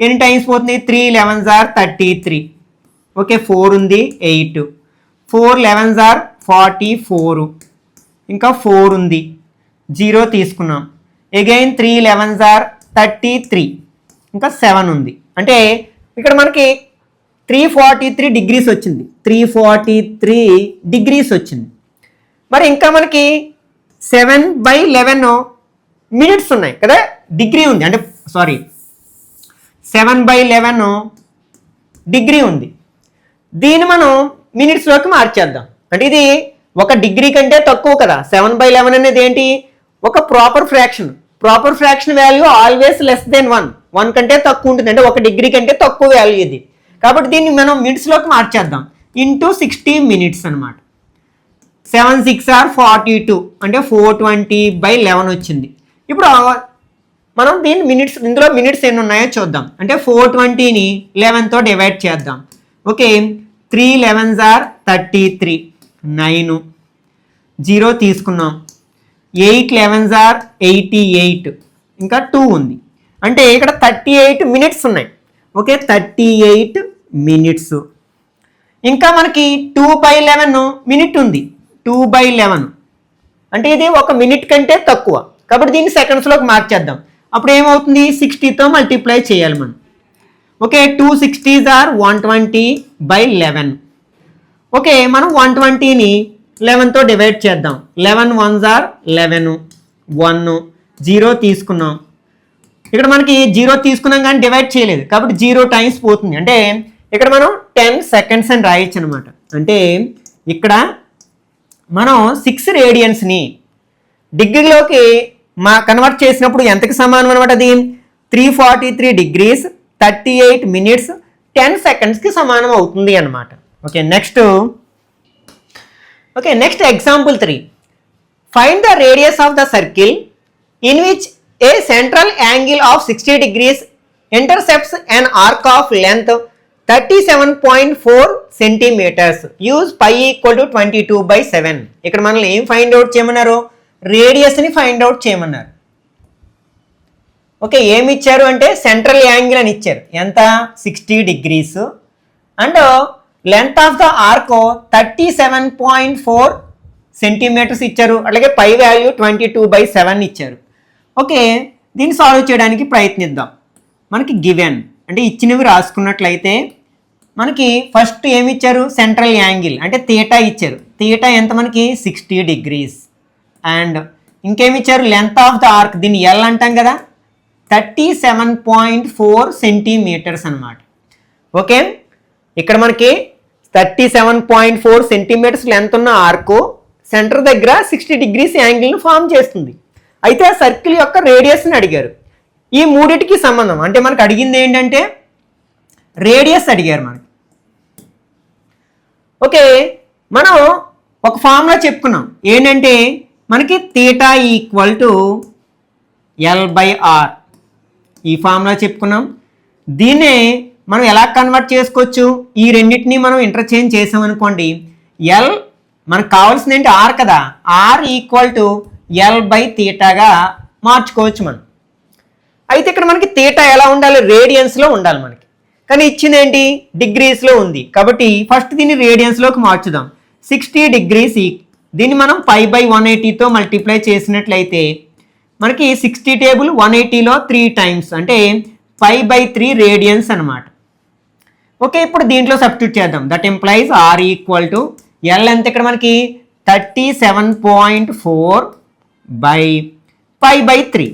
ఎన్ని టైమ్స్ పోతుంది, 3 11s are 33. ఓకే, 4 ఉంది 8, 4 11s are 44, ఇంకా 4 ఉంది 0 తీసుకున్నాం. అగైన్ 3 11s are 33, ఇంకా 7 ఉంది. అంటే ఇక్కడ మనకి 343 degrees వచ్చింది, 343 degrees వచ్చింది. మరి ఇంకా మనకి 7/11 మినిట్స్ ఉన్నాయి కదా, డిగ్రీ ఉంది, అంటే 7/11 డిగ్రీ ఉంది. దీన్ని మనం మినిట్స్లోకి మార్చేద్దాం. అంటే ఇది ఒక డిగ్రీ కంటే తక్కువ కదా. 7/11 అనేది ఏంటి, ఒక proper fraction. Proper fraction value always less than 1 కంటే తక్కువ ఉంటుంది. అంటే 1 డిగ్రీ కంటే తక్కువ వాల్యూ ఇది. కాబట్టి దీన్ని మనం మినిట్స్లోకి మార్చేద్దాం. ఇంటూ 60 minutes అనమాట. 7 6 are 42, అంటే 420/11 వచ్చింది. ఇప్పుడు మనం దీన్ని మినిట్స్, ఇందులో మినిట్స్ ఎన్ని ఉన్నాయో చూద్దాం. అంటే 420ని 11తో డివైడ్ చేద్దాం. ఓకే, 3 11s are 33, 9, 0 తీసుకున్నాం. 8 11s are 88, ఇంకా 2 ఉంది. అంటే ఇక్కడ 38 minutes ఉన్నాయి. Okay, 38 minutes. ఇంకా మనకి 2/11 మినిట్ ఉంది. 2/11 అంటే ఇది 1 minute కంటే తక్కువ. కాబట్టి దీన్ని సెకండ్స్లోకి మార్చేద్దాం. అప్పుడు ఏమవుతుంది, 60తో మల్టిప్లై చేయాలి మనం. Okay, 2 60s are 120/11. ఓకే, మనం 120ని 11తో డివైడ్ చేద్దాం. 11 1s ఆర్ 11, 1 0 తీసుకున్నాం. ఇక్కడ మనకి 0 తీసుకున్నాం కానీ డివైడ్ చేయలేదు కాబట్టి 0 టైమ్స్ పోతుంది. అంటే ఇక్కడ మనం 10 seconds అని రాయొచ్చు అనమాట. అంటే ఇక్కడ మనం 6 రేడియన్స్ని డిగ్రీలోకి కన్వర్ట్ చేసినప్పుడు ఎంతకి సమానం అనమాట, అది 343 degrees 38 minutes 10 secondsకి సమానం అవుతుంది అనమాట. Okay, next example 3. Find the radius of the circle in which a central angle of 60 degrees intercepts an arc of length 37.4 centimeters. Use π = 22/7. ఇక్కడ మనల్ని ఏం ఫైండ్ అవుట్ చేయమన్నారు, రేడియస్ని ఫైండ్ అవుట్ చేయమన్నారు. ఓకే, ఏమి ఇచ్చారు అంటే సెంట్రల్ యాంగిల్ అని ఇచ్చారు, ఎంత 60 degrees, and length of the arc 37.4 centimeters ఇచ్చారు. అలాగే పై వాల్యూ 22/7 ఇచ్చారు. ఓకే, దీన్ని సాల్వ్ చేయడానికి ప్రయత్నిద్దాం. మనకి గివెన్ అంటే ఇచ్చినవి రాసుకున్నట్లయితే మనకి ఫస్ట్ ఏమి ఇచ్చారు, సెంట్రల్ యాంగిల్ అంటే థీటా ఇచ్చారు. థీటా ఎంత మనకి 60 degrees. అండ్ ఇంకేమి ఇచ్చారు, లెంత్ ఆఫ్ ద ఆర్క్, దీన్ని ఎల్ అంటాం కదా, 37.4 centimeters అనమాట. ఓకే, ఇక్కడ మనకి 37.4 centimeters లెంత్ ఉన్న ఆర్కు సెంటర్ దగ్గర 60 degrees యాంగిల్ని ఫామ్ చేస్తుంది. అయితే ఆ సర్కిల్ యొక్క రేడియస్ని అడిగారు. ఈ మూడిటికి సంబంధం అంటే మనకు అడిగింది ఏంటంటే రేడియస్ అడిగారు మనకి. ఓకే, మనం ఒక ఫార్ములా చెప్పుకున్నాం ఏంటంటే మనకి థీటా = L/R. ఈ ఫార్ములా చెప్పుకున్నాం. దీన్నే మనం ఎలా కన్వర్ట్ చేసుకోవచ్చు, ఈ రెండింటిని మనం ఇంటర్చేంజ్ చేసామనుకోండి, ఎల్ మనకు కావాల్సింది ఏంటి, ఆర్ కదా, ఆర్ = L/θగా మార్చుకోవచ్చు మనం. అయితే ఇక్కడ మనకి థీటా ఎలా ఉండాలి, రేడియన్స్లో ఉండాలి మనకి, కానీ ఇచ్చింది ఏంటి, డిగ్రీస్లో ఉంది. కాబట్టి ఫస్ట్ దీన్ని రేడియన్స్లోకి మార్చుదాం. 60 degrees, దీన్ని మనం π/180తో మల్టిప్లై చేసినట్లయితే మనకి 60 టేబుల్ 180లో 3 times అంటే π/3 రేడియన్స్ అనమాట. ఓకే, ఇప్పుడు దీంట్లో సబ్స్టిట్యూట్ చేద్దాం. దట్ ఇంప్లైజ్ ఆర్ = ఎల్ ఎంత ఇక్కడ మనకి 37.4/π/3.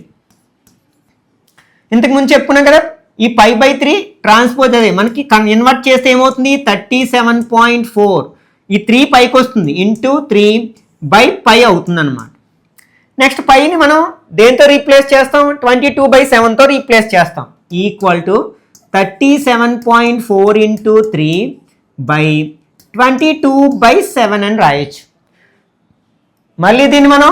ఇంతకుముందు చెప్పుకున్నాం కదా, ఈ π/3 ట్రాన్స్పోజ్ అదే మనకి ఇన్వర్ట్ చేస్తే ఏమవుతుంది, 37.4, ఈ 3 పైకి వస్తుంది, ఇంటూ 3/π అవుతుంది అనమాట. నెక్స్ట్ పైని మనం దేంతో రీప్లేస్ చేస్తాం, 22/7తో రీప్లేస్ చేస్తాం. = 37.4 × 3/22/7 అని రాయొచ్చు. మళ్ళీ దీన్ని మనం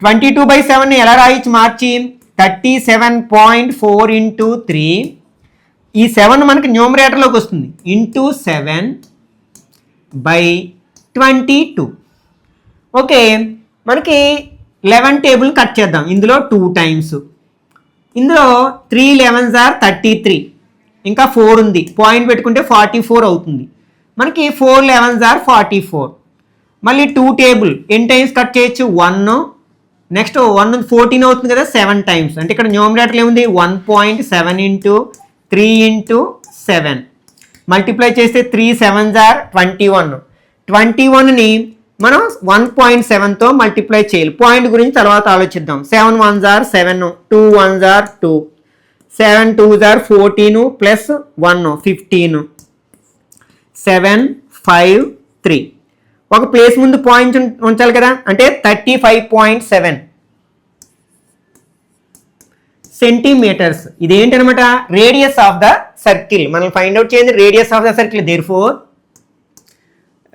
22/7ని ఎలా రాయొచ్చు మార్చి, 37.4 × 3, ఈ 7 మనకి న్యూమరేటర్లోకి వస్తుంది, ఇంటూ 7/22. ఓకే, మనకి 11 టేబుల్ కట్ చేద్దాం. ఇందులో 2 times, ఇందులో 3 11s ఆర్ 33, ఇంకా 4 ఉంది, పాయింట్ పెట్టుకుంటే 44 అవుతుంది. మనకి 4 11s ఆర్ 44. మళ్ళీ 2 టేబుల్ ఎన్ని టైమ్స్ కట్ చేయొచ్చు, 1, నెక్స్ట్ 1 14 అవుతుంది కదా, 7 times. అంటే ఇక్కడ న్యూమరేటర్ ఏముంది, 1.7 × 3 × 7 మల్టిప్లై చేస్తే 3 7s ఆర్ 21. 21ని మనం 1.7తో మల్టిప్లై చేయాలి. పాయింట్ గురించి తర్వాత ఆలోచిద్దాం. 7 1s are 7, 2 1s are 2, 7 2s are 14 plus 1 15, 7 5 3. ఒక ప్లేస్ ముందు పాయింట్ ఉంచాలి కదా, అంటే 35.7 సెంటీమీటర్స్. ఇదేంటనమాట, రేడియస్ ఆఫ్ ద సర్కిల్. మనం ఫైండ్ అవుట్ చేయండి radius of the circle. Therefore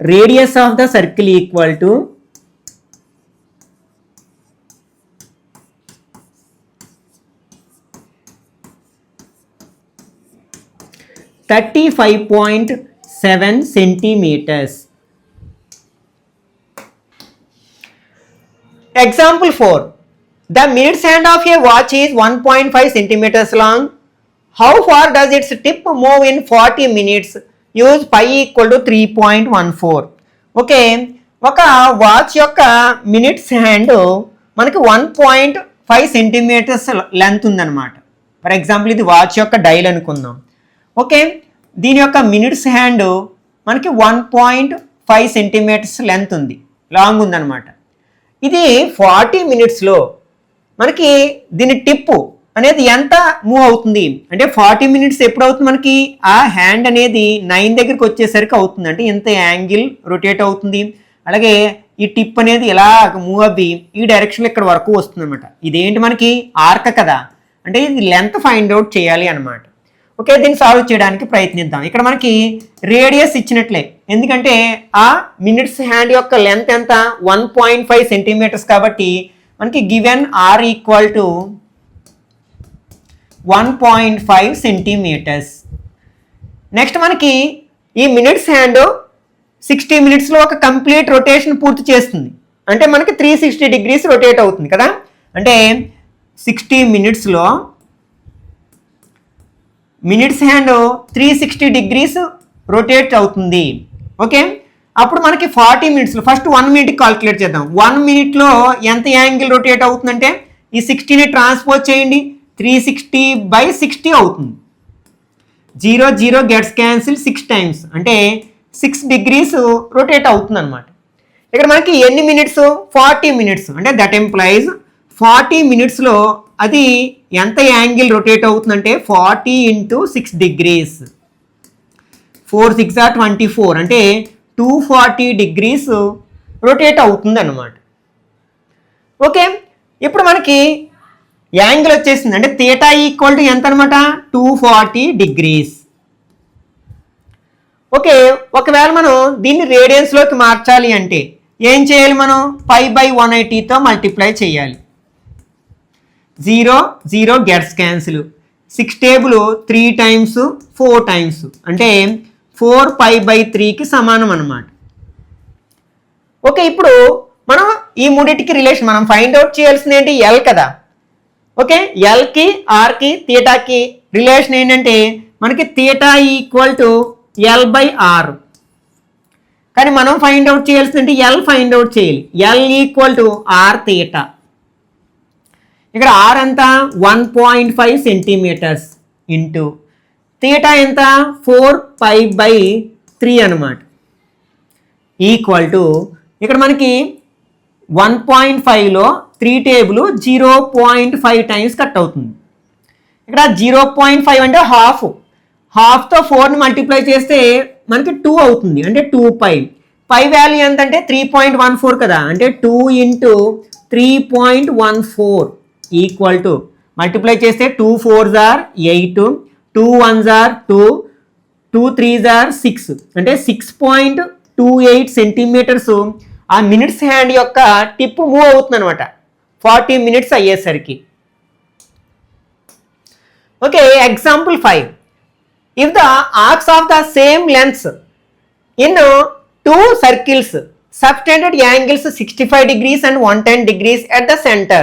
radius of the circle = 35.7 centimeters. Example 4. The minutes hand of a watch is 1.5 centimeters long. How far does its tip move in 40 minutes? Use π = 3.14. Okay, ఒక watch యొక్క minutes hand మనకి 5 centimetres length ఉందన్నమాట. For example ఇది watch యొక్క dial అనుకుందాం. Okay, దీని యొక్క minutes hand మనకి 1.5 సెంటీమీటర్స్ లెంత్ ఉంది, లాంగ్ ఉందన్నమాట. ఇది 40 మినిట్స్లో మనకి దీని టిప్పు అనేది ఎంత మూవ్ అవుతుంది అంటే 40 మినిట్స్ ఎప్పుడు అవుతుంది మనకి ఆ హ్యాండ్ అనేది 9 దగ్గరికి వచ్చేసరికి అవుతుంది. అంటే ఇంత యాంగిల్ రొటేట్ అవుతుంది. అలాగే ఈ టిప్ అనేది ఇలా మూవ్ అవ్వి ఈ డైరెక్షన్లో ఇక్కడ వరకు వస్తుంది అనమాట. ఇదేంటి మనకి ఆర్క్ కదా, అంటే ఇది లెంత్ ఫైండ్ అవుట్ చేయాలి అనమాట. ఓకే, దీన్ని సాల్వ్ చేయడానికి ప్రయత్నిద్దాం. ఇక్కడ మనకి రేడియస్ ఇచ్చినట్లే, ఎందుకంటే ఆ మినిట్స్ హ్యాండ్ యొక్క లెంత్ ఎంత 1.5 సెంటీమీటర్స్ కాబట్టి మనకి given R equal to 1.5 centimetres. Next మనకి ఈ మినిట్స్ హ్యాండ్ 60 మినిట్స్లో ఒక కంప్లీట్ రొటేషన్ పూర్తి చేస్తుంది. అంటే మనకి 360 డిగ్రీస్ రొటేట్ అవుతుంది కదా. అంటే 60 మినిట్స్లో మినిట్స్ హ్యాండ్ 360 డిగ్రీస్ రొటేట్ అవుతుంది. ఓకే, అప్పుడు మనకి 40 మినిట్స్లో ఫస్ట్ 1 మినిట్కి కాల్కులేట్ చేద్దాం. 1 మినిట్లో ఎంత యాంగిల్ రొటేట్ అవుతుందంటే ఈ 60ని ట్రాన్స్పోజ్ చేయండి, 360/60 అవుతుంది. 0 0 గెట్స్ క్యాన్సిల్ 6 టైమ్స్, అంటే 6 డిగ్రీస్ రొటేట్ అవుతుంది అనమాట. ఇక్కడ మనకి ఎన్ని మినిట్స్ 40 మినిట్స్, అంటే దట్ ఎంప్లాయిస్ 40 మినిట్స్లో అది ఎంత యాంగిల్ రొటేట్ అవుతుందంటే 40 × 6 డిగ్రీస్, 4 6 24, అంటే 240 డిగ్రీస్ రొటేట్ అవుతుంది అన్నమాట. ఓకే, ఇప్పుడు మనకి యాంగిల్ వచ్చేసింది, అంటే థీటా ఈక్వల్ టు ఎంత అనమాట 240 డిగ్రీస్. ఓకే, ఒకవేళ మనం దీన్ని రేడియన్స్లోకి మార్చాలి అంటే ఏం చేయాలి, మనం π/180తో మల్టిప్లై చేయాలి. 0 0 gets cancel, 6 table 3 times 4 times, అంటే 4π/3కి సమానం అన్నమాట. ఓకే, ఇప్పుడు మనం ఈ మూడింటికి రిలేషన్ మనం ఫైండ్ అవుట్ చేయాల్సింది ఏంటి, ఎల్ కదా. ఓకే, ఎల్కి ఆర్కి థీటాకి రిలేషన్ ఏంటంటే మనకి థీటా ఈక్వల్ టు L/R. కానీ మనం ఫైండ్ అవుట్ చేయాల్సింది ఎల్ ఫైండ్ అవుట్ చేయాలి. L equal to R theta. ఇక్కడ ఆర్ ఎంత 1.5 సెంటీమీటర్స్ ఇంటూ థీటా ఎంత 4π/3 అనమాట, ఈక్వల్ టు ఇక్కడ మనకి 1.5లో 3 టేబుల్ 0.5 టైమ్స్ కట్ అవుతుంది. ఇక్కడ 0.5 అంటే హాఫ్తో 4ని మల్టిప్లై చేస్తే మనకి 2 అవుతుంది, అంటే 2π. పై వాల్యూ ఎంతంటే 3.14 కదా, అంటే 2 × 3.14 ఈక్వల్ టు మల్టిప్లై చేస్తే 2 4s are 8, 2 1s are 2, 2 3s are 6, అంటే 6.28 సెంటీమీటర్స్ ఆ మినిట్స్ హ్యాండ్ యొక్క టిప్ మూవ్ అవుతుంది అనమాట 40 మినిట్స్ అయ్యేసరికి. Okay, example 5. If the arcs of the same length in 2 circles subtended angles 65 degrees and 110 degrees at the center,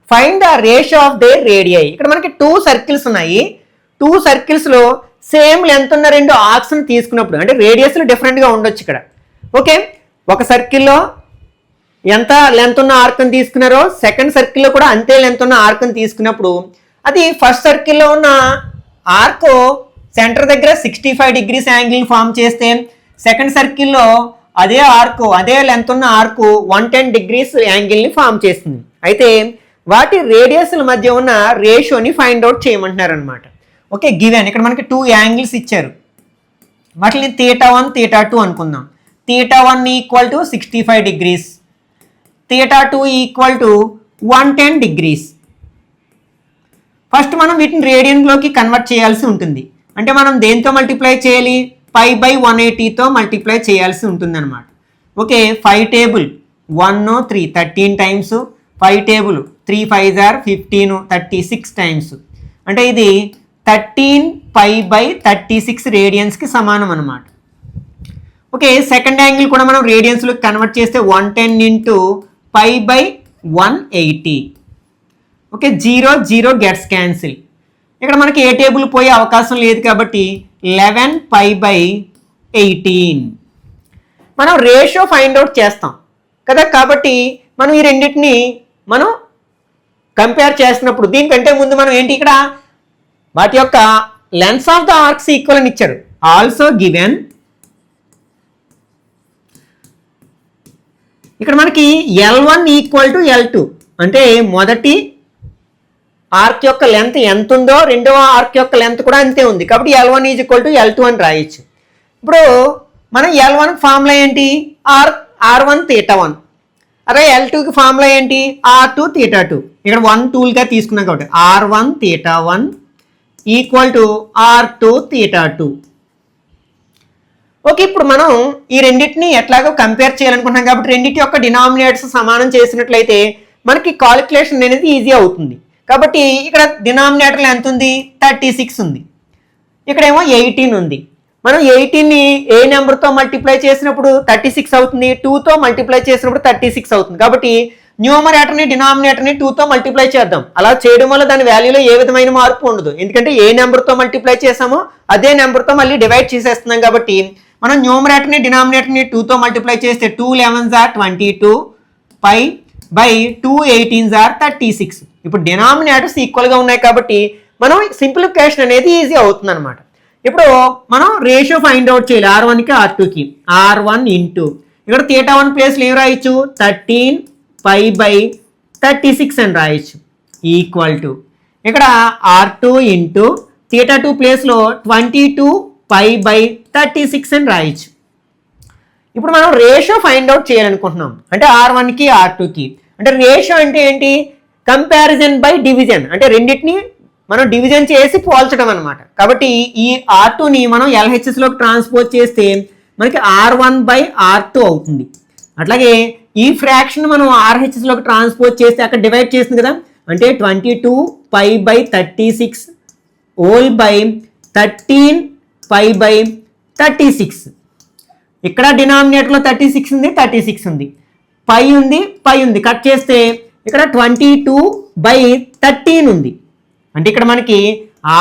find the ratio of their radii. ఇక్కడ మనకి 2 circles ఉన్నాయి. 2 సర్కిల్స్లో same length ఉన్న 2 ఆర్క్స్ని తీసుకున్నప్పుడు, అంటే రేడియస్లు డిఫరెంట్గా ఉండొచ్చు ఇక్కడ. ఓకే, ఒక సర్కిల్లో ఎంత లెంత్ ఉన్న ఆర్క్ని తీసుకున్నారో సెకండ్ సర్కిల్లో కూడా అంతే లెంత్ ఉన్న ఆర్క్ని తీసుకున్నప్పుడు అది ఫస్ట్ సర్కిల్లో ఉన్న ఆర్క్ సెంటర్ దగ్గర 65 డిగ్రీస్ యాంగిల్ ఫామ్ చేస్తే సెకండ్ సర్కిల్లో అదే ఆర్క్ అదే లెంత్ ఉన్న ఆర్క్ 110 డిగ్రీస్ యాంగిల్ని ఫామ్ చేస్తుంది. అయితే వాటి రేడియస్ల మధ్య ఉన్న రేషియోని ఫైండ్ అవుట్ చేయమంటున్నారు అనమాట. ఓకే, గివెన్ ఇక్కడ మనకి 2 యాంగిల్స్ ఇచ్చారు, వాటిని θ1 θ2 అనుకుందాం. θ1 equal to 65 degrees, θ2 equal to 110 degrees. First మనం వీటిని రేడియన్లోకి కన్వర్ట్ చేయాల్సి ఉంటుంది. అంటే మనం దేంతో మల్టిప్లై చేయాలి, π/180తో మల్టిప్లై చేయాల్సి ఉంటుంది అనమాట. Okay, 5 table 1 3 13 times, 5 table 3 5s are 15 36 times, అంటే ఇది 13π/36 రేడియన్స్కి సమానం అనమాట. ఓకే, సెకండ్ యాంగిల్ కూడా మనం రేడియన్స్లోకి కన్వర్ట్ చేస్తే 110 × π/180. Okay, 0 0 gets cancel. ఇక్కడ మనకి ఏ టేబుల్ పోయే అవకాశం లేదు కాబట్టి 11π/18. మనం రేషియో ఫైండ్ అవుట్ చేస్తాం కదా, కాబట్టి మనం ఈ రెండింటిని మనం కంపేర్ చేస్తున్నప్పుడు దీనికంటే ముందు మనం ఏంటి ఇక్కడ వాటి యొక్క lens of the arcs equal అని ఇచ్చారు. ఆల్సో గివెన్ ఇక్కడ మనకి L1 ఈక్వల్ టు L2 అంటే మొదటి ఆర్క్ యొక్క లెంత్ ఎంత ఉందో రెండవ ఆర్క్ యొక్క లెంత్ కూడా అంతే ఉంది. కాబట్టి L1 is equal to L2 అని రాయొచ్చు. ఇప్పుడు మనం L1 ఫార్ములా ఏంటి R1 θ1, అదే L2కి ఫార్ములా ఏంటి R2 θ2. ఇక్కడ 1 2గా తీసుకున్నాం కాబట్టి R1 θ1 equal to R2 θ2. Okay, ఇప్పుడు మనం ఈ రెండింటిని ఎట్లాగో కంపేర్ చేయాలనుకుంటున్నాం కాబట్టి రెండింటి యొక్క డినామినేటర్స్ సమానం చేసినట్లయితే మనకి కాలిక్యులేషన్ అనేది ఈజీ అవుతుంది. కాబట్టి ఇక్కడ డినామినేటర్లో ఎంత ఉంది 36 ఉంది, ఇక్కడేమో 18 ఉంది. మనం 18ని ఏ నెంబర్తో మల్టిప్లై చేసినప్పుడు 36 అవుతుంది, 2తో మల్టిప్లై చేసినప్పుడు 36 అవుతుంది. కాబట్టి న్యూమరేటర్ని డినామినేటర్ని 2తో మల్టిప్లై చేద్దాం. అలా చేయడం వల్ల దాని వాల్యూలో ఏ విధమైన మార్పు ఉండదు, ఎందుకంటే ఏ నెంబర్తో మల్టిప్లై చేసామో అదే నెంబర్తో మళ్ళీ డివైడ్ చేసేస్తున్నాం. కాబట్టి మనం న్యూమరేటర్ని డినామినేటర్ని 2తో మల్టిప్లై చేస్తే 2 11s are 22 pi by 2 18s are 36. ఇప్పుడు డినామినేటర్స్ ఈక్వల్గా ఉన్నాయి కాబట్టి మనం సింప్లిఫికేషన్ అనేది ఈజీ అవుతుంది అనమాట. ఇప్పుడు మనం రేషియో ఫైండ్ అవుట్ చేయాలి R1కి R2కి. R1 ఇంటూ ఇక్కడ θ1 ప్లేస్లో ఏం రాయొచ్చు 13 పై బై 36 అని రాయొచ్చు ఈక్వల్ టు ఇక్కడ R2 ఇంటూ θ2 ప్లేస్లో 22 పై బై 36 అని రాయొచ్చు. ఇప్పుడు మనం రేషియో ఫైండ్ అవుట్ చేయాలనుకుంటున్నాం అంటే R1కి R2కి. అంటే రేషియో అంటే ఏంటి కంపారిజన్ బై డివిజన్, అంటే రెండింటిని మనం డివిజన్ చేసి పోల్చడం అనమాట. కాబట్టి ఈ R2ని మనం LHSలోకి ట్రాన్స్పోజ్ చేస్తే మనకి R1 బై R2 అవుతుంది. అట్లాగే ఈ ఫ్రాక్షన్ మనం RHSలోకి ట్రాన్స్పోజ్ చేస్తే అక్కడ డివైడ్ చేస్తుంది కదా, అంటే 22 pi by 36 whole by 13 pi by 36. ఇక్కడ డినామినేటర్లో 36 ఉంది, 36 ఉంది, పై ఉంది, కట్ చేస్తే ఇక్కడ 22 బై 13 ఉంది. అంటే ఇక్కడ మనకి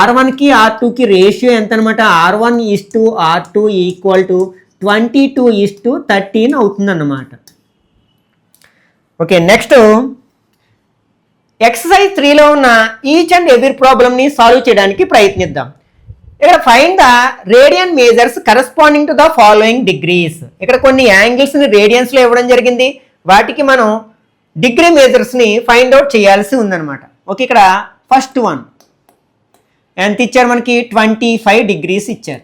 R1కి R2కి రేషియో ఎంత అనమాట R1:R2 ఈక్వల్ టు 22:13 అవుతుంది అన్నమాట. ఓకే, నెక్స్ట్ ఎక్సర్సైజ్ 3లో ఉన్న ఈచ్ అండ్ ఎవ్రీ ప్రాబ్లమ్ని సాల్వ్ చేయడానికి ప్రయత్నిద్దాం. ఇక్కడ find the radian measures corresponding to the following degrees. ఇక్కడ కొన్ని యాంగిల్స్ని రేడియన్స్లో ఇవ్వడం జరిగింది, వాటికి మనం డిగ్రీ మేజర్స్ని ఫైండ్ అవుట్ చేయాల్సి ఉందన్నమాట. ఓకే, ఇక్కడ ఫస్ట్ వన్ ఎంత ఇచ్చారు మనకి 25 degrees ఇచ్చారు.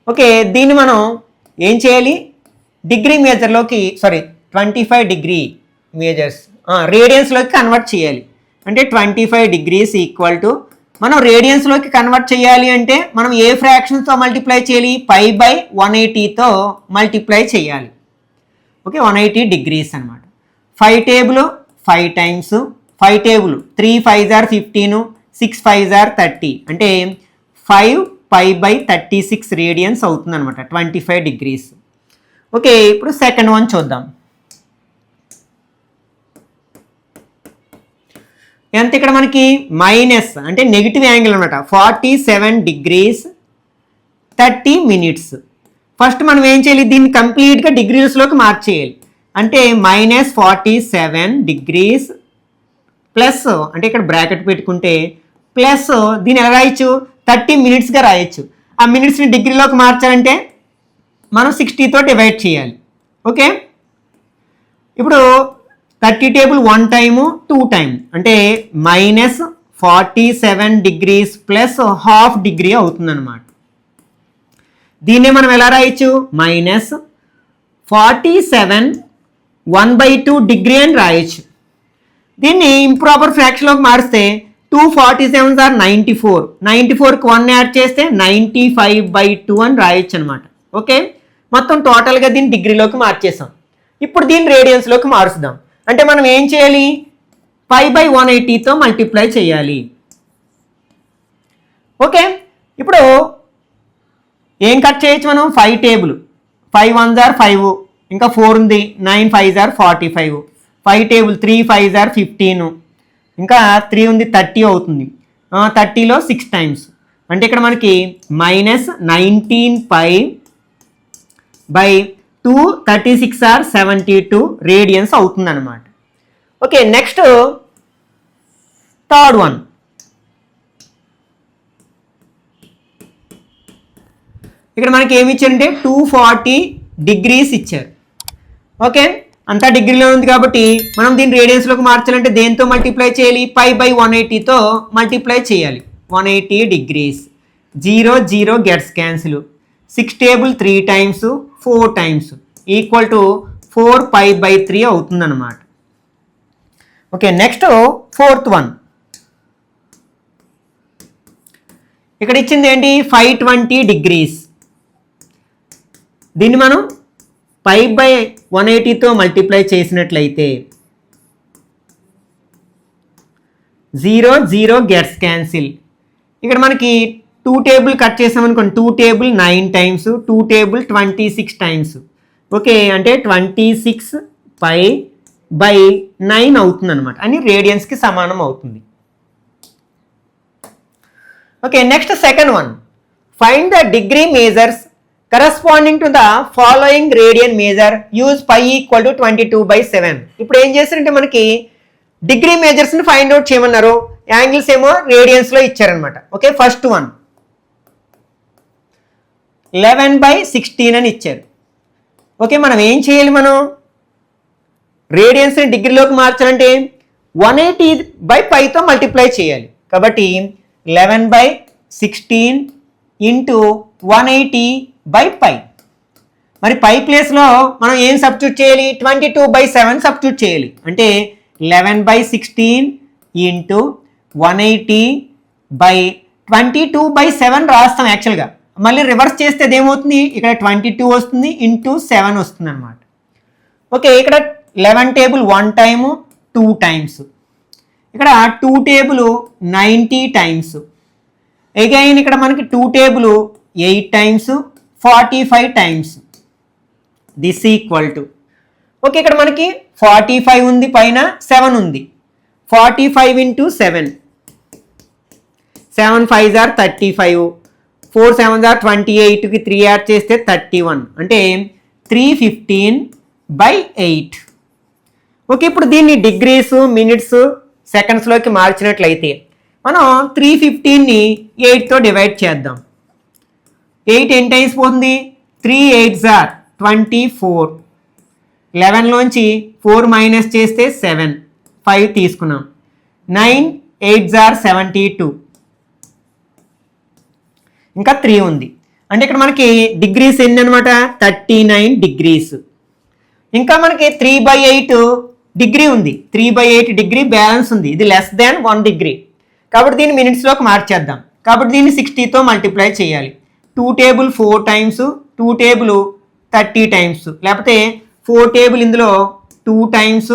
ఓకే, దీన్ని మనం ఏం చేయాలి డిగ్రీ మేజర్లోకి 25 degree మేజర్స్ రేడియన్స్లోకి కన్వర్ట్ చేయాలి. అంటే 25 degrees ఈక్వల్ టు మనం రేడియన్స్లోకి కన్వర్ట్ చేయాలి అంటే మనం ఏ ఫ్రాక్షన్తో మల్టిప్లై చేయాలి పై బై 180తో మల్టిప్లై చేయాలి. ఓకే, 180 degrees అనమాట. 5 table 5 times 5 table 3 5s are 15 6 5s are 30 అంటే 5 పై బై 36 రేడియన్స్ అవుతుంది అనమాట 25 degrees. ఓకే, ఇప్పుడు సెకండ్ వన్ చూద్దాం. ఎంత ఇక్కడ మనకి మైనస్ అంటే నెగిటివ్ యాంగిల్ అనమాట 47 degrees 30 minutes. ఫస్ట్ మనం ఏం చేయాలి దీన్ని కంప్లీట్గా డిగ్రీస్లోకి మార్చేయాలి. అంటే -47 degrees ప్లస్ అంటే ఇక్కడ బ్రాకెట్ పెట్టుకుంటే ప్లస్ దీన్ని ఎలా రాయొచ్చు 30 minutesగా రాయొచ్చు. ఆ మినిట్స్ని డిగ్రీలోకి మార్చాలంటే మనం 60తో డివైడ్ చేయాలి. ఓకే, ఇప్పుడు 30 టేబుల్ 1 టైము 2 టైమ్ అంటే -47 degrees ప్లస్ ½ డిగ్రీ అవుతుంది అనమాట. దీన్నే మనం ఎలా రాయొచ్చు -47 1/2 degree అని రాయొచ్చు. దీన్ని ఇంప్రాపర్ ఫ్రాక్షన్లోకి మారిస్తే 2 47s are 94 94కి 1 యాడ్ చేస్తే 95/2 అని రాయొచ్చు అనమాట. ఓకే, మొత్తం టోటల్గా దీన్ని డిగ్రీలోకి మార్చేసాం. ఇప్పుడు దీన్ని రేడియన్స్లోకి మారుస్తాం. అంటే మనం ఏం చేయాలి పై బై 180తో మల్టిప్లై చేయాలి. ఓకే, ఇప్పుడు ఏం కట్ చేయొచ్చు మనం 5 టేబుల్ 5 1s are 5 ఇంకా 4 ఉంది 9 5s are 45 5 table 3 5s are 15 ఇంకా 3 ఉంది 30 అవుతుంది. 30లో 6 టైమ్స్ అంటే ఇక్కడ మనకి -19 పై బై 2 36 are 72 రేడియన్స్ అవుతుంది అనమాట. Okay, next third one. ఇక్కడ మనకి ఏమి ఇచ్చారంటే 240 degrees ఇచ్చారు. ఓకే, అంతా డిగ్రీలో ఉంది కాబట్టి మనం దీన్ని రేడియన్స్లోకి మార్చాలంటే దేంతో మల్టిప్లై చేయాలి? పై బై 180తో మల్టిప్లై చేయాలి. 180 degrees. 0 0 gets cancel. 6 table 3 times 4 times equal to 4 pi by 3 అవుతుంది అన్నమాట. Okay, next fourth one. ఇక్కడ ఇచ్చింది ఏంటి? 520 degrees. దీన్ని మనం పై బై 180తో మల్టిప్లై చేసినట్లయితే 0 0 గెట్స్ క్యాన్సిల్. ఇక్కడ మనకి 2 టేబుల్ కట్ చేసామనుకోండి, 2 table 9 times, 2 table 26 times. Okay, అంటే 26 పై బై 9 అవుతుంది అనమాట, అని రేడియన్స్కి సమానం అవుతుంది. Okay, next second one. Find the degree measures corresponding to the following radian measure, use pi equal to 22/7. ఇప్పుడు ఏం చేస్తారంటే మనకి డిగ్రీ మేజర్స్ని ఫైండ్ అవుట్ చేయమన్నారు. యాంగిల్స్ ఏమో రేడియన్స్లో ఇచ్చారనమాట. ఓకే, ఫస్ట్ వన్ 11/16 అని ఇచ్చారు. ఓకే, మనం ఏం చేయాలి? మనం రేడియన్స్ని డిగ్రీలోకి మార్చాలంటే 180/πతో మల్టిప్లై చేయాలి. కాబట్టి 11/16 ఇంటూ 180/π. మరి పై ప్లేస్లో మనం ఏం సబ్స్టిట్యూట్ చేయాలి? 22/7 సబ్స్టిట్యూట్ చేయాలి. అంటే 11/16 ఇంటూ 180/22/7 రాస్తాం యాక్చువల్గా. మళ్ళీ రివర్స్ చేస్తే ఏమవుతుంది? ఇక్కడ 22 వస్తుంది ఇంటూ 7 వస్తుంది అనమాట. ఓకే, ఇక్కడ 11 టేబుల్ 1 time 2 times. ఇక్కడ 2 టేబుల్ 90 times. అగైన్ ఇక్కడ మనకి 2 table 8 times 45 times. This equal to. Okay, ఇక్కడ మనకి 45 ఉంది, పైన 7 ఉంది. 45 into 7, 7 5s are 35, 4 7s are 28కి 3 add చేస్తే 31, అంటే 315/8. ఓకే, ఇప్పుడు దీన్ని డిగ్రీస్ మినిట్స్ సెకండ్స్లోకి మార్చినట్లయితే మనం 315ని 8తో డివైడ్ చేద్దాం. 8 ఎన్ని టైమ్స్ పోతుంది? 3 8s are 24. 11లోంచి 4 మైనస్ చేస్తే 7, 5 తీసుకున్నాం. 9 8s are 72. ఇంకా 3 ఉంది. అంటే ఇక్కడ మనకి డిగ్రీస్ ఎన్ని అనమాట? 39 degrees. ఇంకా మనకి 3/8 డిగ్రీ ఉంది. 3/8 డిగ్రీ బ్యాలెన్స్ ఉంది. ఇది లెస్ దాన్ 1 degree. కాబట్టి దీన్ని మినిట్స్లోకి మార్చేద్దాం. కాబట్టి దీన్ని 60తో మల్టిప్లై చేయాలి. 2 టేబుల్ 4 times, 2 టేబుల్ 30 times, లేకపోతే 4 టేబుల్ ఇందులో 2 times,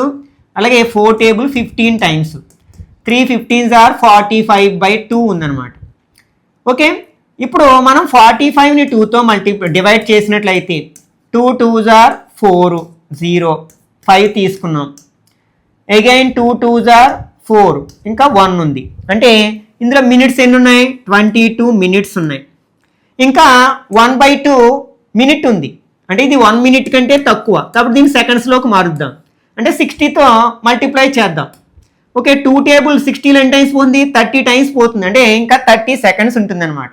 అలాగే 4 టేబుల్ 15 times. 3 15s are 45/2 ఉందన్నమాట. ఓకే, ఇప్పుడు మనం 45ని 2తో డివైడ్ చేసినట్లయితే 2 2s are 4 0, 5 తీసుకున్నాం. అగైన్ 2 2s are 4, ఇంకా 1 ఉంది. అంటే ఇందులో మినిట్స్ ఎన్ని ఉన్నాయి? 22 minutes ఉన్నాయి. ఇంకా 1/2 minute ఉంది. అంటే ఇది 1 minute కంటే తక్కువ, కాబట్టి దీన్ని సెకండ్స్లోకి మారుద్దాం. అంటే 60తో మల్టిప్లై చేద్దాం. ఓకే, 2 టేబుల్ 60 ఎన్ని టైమ్స్ పోతుంది? 30 times పోతుంది. అంటే ఇంకా 30 seconds ఉంటుంది అనమాట.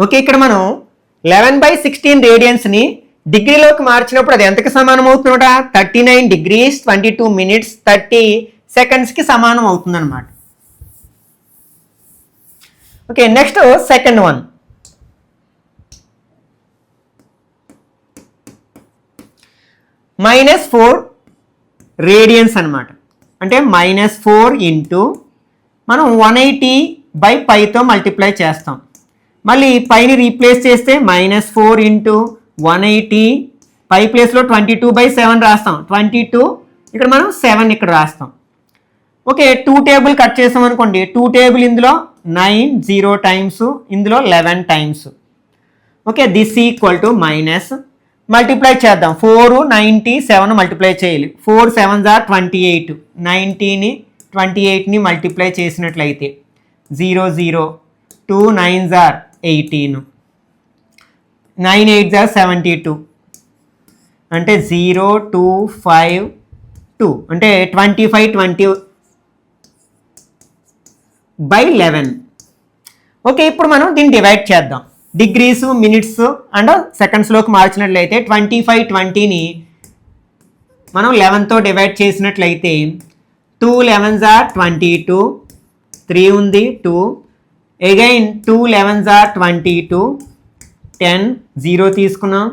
ఓకే, ఇక్కడ మనం 11/16 రేడియన్స్ని డిగ్రీలోకి మార్చినప్పుడు అది ఎంతకి సమానం అవుతుందట? 39 degrees 22 minutes 30 secondsకి సమానం అవుతుంది అనమాట. Okay, next second one. -4 radians అనమాట. అంటే -4 ఇంటూ మనం 180/πతో మల్టిప్లై చేస్తాం. మళ్ళీ పైని రీప్లేస్ చేస్తే -4 ఇంటూ 180, పై ప్లేస్లో 22/7 రాస్తాం. 22 ఇక్కడ మనం 7 ఇక్కడ రాస్తాం. ఓకే, 2 టేబుల్ కట్ చేసాం అనుకోండి. 2 టేబుల్ ఇందులో 9 0 times, ఇందులో 11 times. Okay, this equal to minus multiply చేద్దాం. 4 90 7 మల్టిప్లై చేయాలి. 4 7s are 28, 28ని మల్టిప్లై చేసినట్లయితే 0 0, 2 9s are 18, 9 8s are 72, అంటే 0 2 5 2, అంటే 25 20 11. ఓకే, ఇప్పుడు మనం దీన్ని డివైడ్ చేద్దాం. డిగ్రీస్, మినిట్స్ అండ్ సెకండ్స్లోకి మార్చినట్లయితే 25 20ని మనం 11తో డివైడ్ చేసినట్లయితే 2 11s are 22, 3 ఉంది 2, అగైన్ 2 11s are 22, 10 0 తీసుకున్నాం,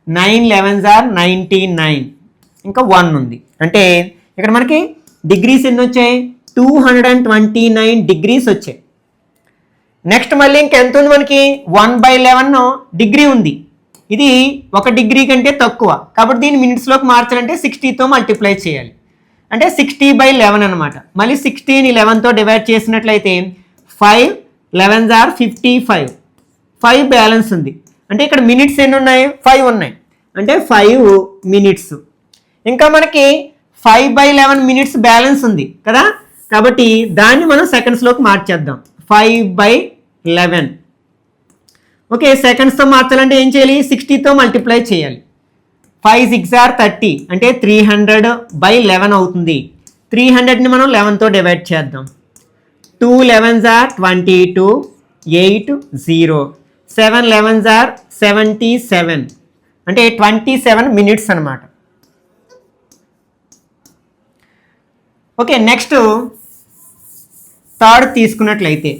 9 11s are 99, ఇంకా 1 ఉంది. అంటే ఇక్కడ మనకి డిగ్రీస్ ఎన్ని వచ్చాయి? 229 డిగ్రీస్ వచ్చాయి. నెక్స్ట్ మళ్ళీ ఇంకెంత ఉంది మనకి? 1/11 డిగ్రీ ఉంది. ఇది 1 డిగ్రీ కంటే తక్కువ, కాబట్టి దీన్ని మినిట్స్లోకి మార్చాలంటే 60తో మల్టిప్లై చేయాలి. అంటే 60/11 అనమాట. మళ్ళీ 60ని 11తో డివైడ్ చేసినట్లయితే 5 11s are 55, 5 బ్యాలెన్స్ ఉంది. అంటే ఇక్కడ మినిట్స్ ఎన్ని ఉన్నాయి? 5 ఉన్నాయి. అంటే 5 మినిట్స్. ఇంకా మనకి 5/11 మినిట్స్ బ్యాలెన్స్ ఉంది కదా, కాబట్టి దాన్ని మనం సెకండ్స్లోకి మార్చేద్దాం. 5/11. ఓకే, సెకండ్స్తో మార్చాలంటే ఏం చేయాలి? 60తో మల్టిప్లై చేయాలి. 5 6 are 30, అంటే 300/11 అవుతుంది. 300ని మనం 11తో డివైడ్ చేద్దాం. 2 11s are 22, 8 0, 7 11s are 77, అంటే 27 మినిట్స్ అనమాట. ఓకే, నెక్స్ట్ థర్డ్ తీసుకున్నట్లయితే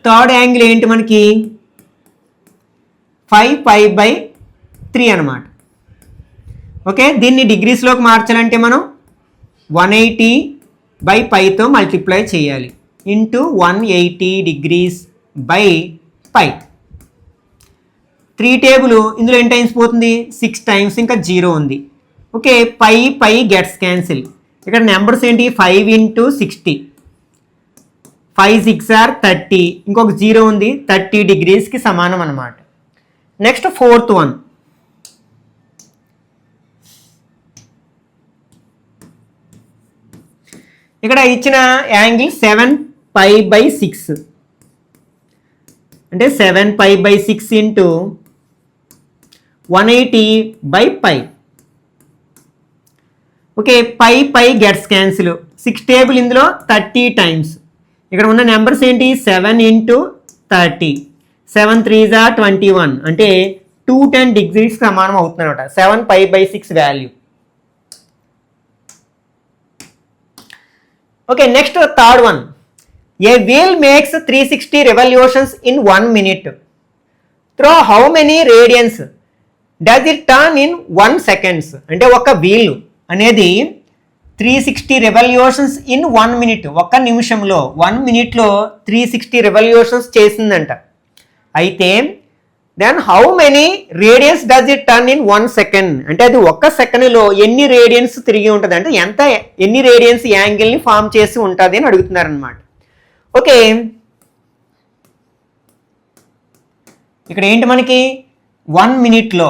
థర్డ్ యాంగిల్ ఏంటి మనకి? 5π/3 అనమాట. ఓకే, దీన్ని డిగ్రీస్లోకి మార్చాలంటే మనం 180/πతో మల్టిప్లై చేయాలి. Into 180 degrees by π. 3 టేబుల్ ఇందులో ఎన్ని టైమ్స్ పోతుంది? 6 టైమ్స్, ఇంకా 0 ఉంది. ఓకే, పై గెట్స్ క్యాన్సిల్. ఇక్కడ నెంబర్స్ ఏంటి? 5 × 60, 5 6 are 30, ఇంకొక 0 ఉంది, 30 డిగ్రీస్కి సమానం అనమాట. Next fourth one. ఇక్కడ ఇచ్చిన యాంగిల్ 7π/6, అంటే 7π/6 ఇంటూ 180/π. ఓకే, పై గెట్స్ క్యాన్సిల్. 6 టేబుల్ ఇందులో 30 టైమ్స్. ఇక్కడ ఉన్న నెంబర్స్ ఏంటి? 7 × 30, 7 3s are 21, అంటే 210 డిగ్రీస్ సమానం అవుతుంది అనమాట 7π/6 value. Okay, next third one. A wheel makes 360 revolutions in 1 minute. Through how many radians does it turn in 1 seconds? అంటే ఒక వీల్ అనేది 360 revolutions in 1 minute, ఒక్క నిమిషంలో 1 మినిట్లో 360 revolutions చేసిందంట. అయితే then how many radians does it turn in 1 second? అంటే అది ఒక్క సెకండ్లో ఎన్ని రేడియన్స్ తిరిగి ఉంటుంది, అంటే ఎన్ని రేడియన్స్ యాంగిల్ని ఫామ్ చేసి ఉంటుంది అని అడుగుతున్నారు అనమాట. ఓకే, ఇక్కడ ఏంటి మనకి? 1 మినిట్లో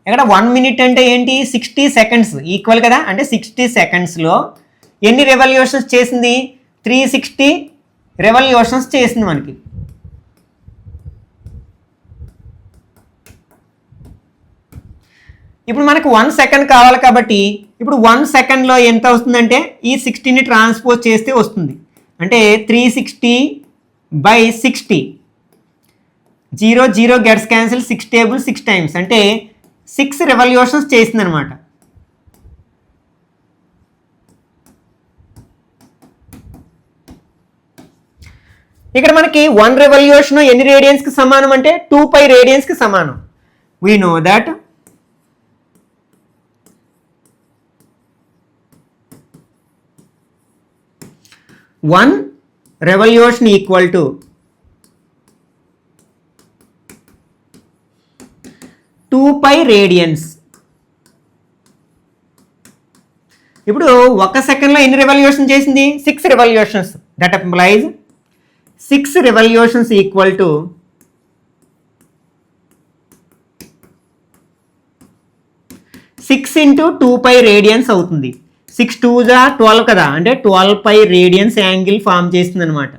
ఇక్కడ 1 మినిట్ అంటే ఏంటి? 60 సెకండ్స్ ఈక్వల్ కదా, అంటే 60 సెకండ్స్లో ఎన్ని రెవల్యూషన్స్ చేసింది? 360 రెవల్యూషన్స్ చేసింది మనకి. ఇప్పుడు మనకు 1 సెకండ్ కావాలి కాబట్టి ఇప్పుడు 1 సెకండ్లో ఎంత వస్తుందంటే ఈ 60ని ట్రాన్స్పోజ్ చేస్తే వస్తుంది. అంటే 360/60, 0 0 గెట్స్ క్యాన్సిల్, 6 టేబుల్ 6 టైమ్స్, అంటే 6 రెవల్యూషన్స్ చేసింది అనమాట. ఇక్కడ మనకి 1 రెవల్యూషన్ ఎన్ని రేడియన్స్కి సమానం అంటే 2π రేడియన్స్కి సమానం. We know that 1 revolution equal to 2π radians. ఇప్పుడు 1 సెకండ్లో ఎన్ని రెవల్యూషన్ చేసింది? 6 revolutions. That implies 6 revolutions equal to 6 × 2π radians అవుతుంది. 6 2s are 12 కదా, అంటే 12π రేడియన్స్ యాంగిల్ ఫామ్ చేస్తుంది అనమాట.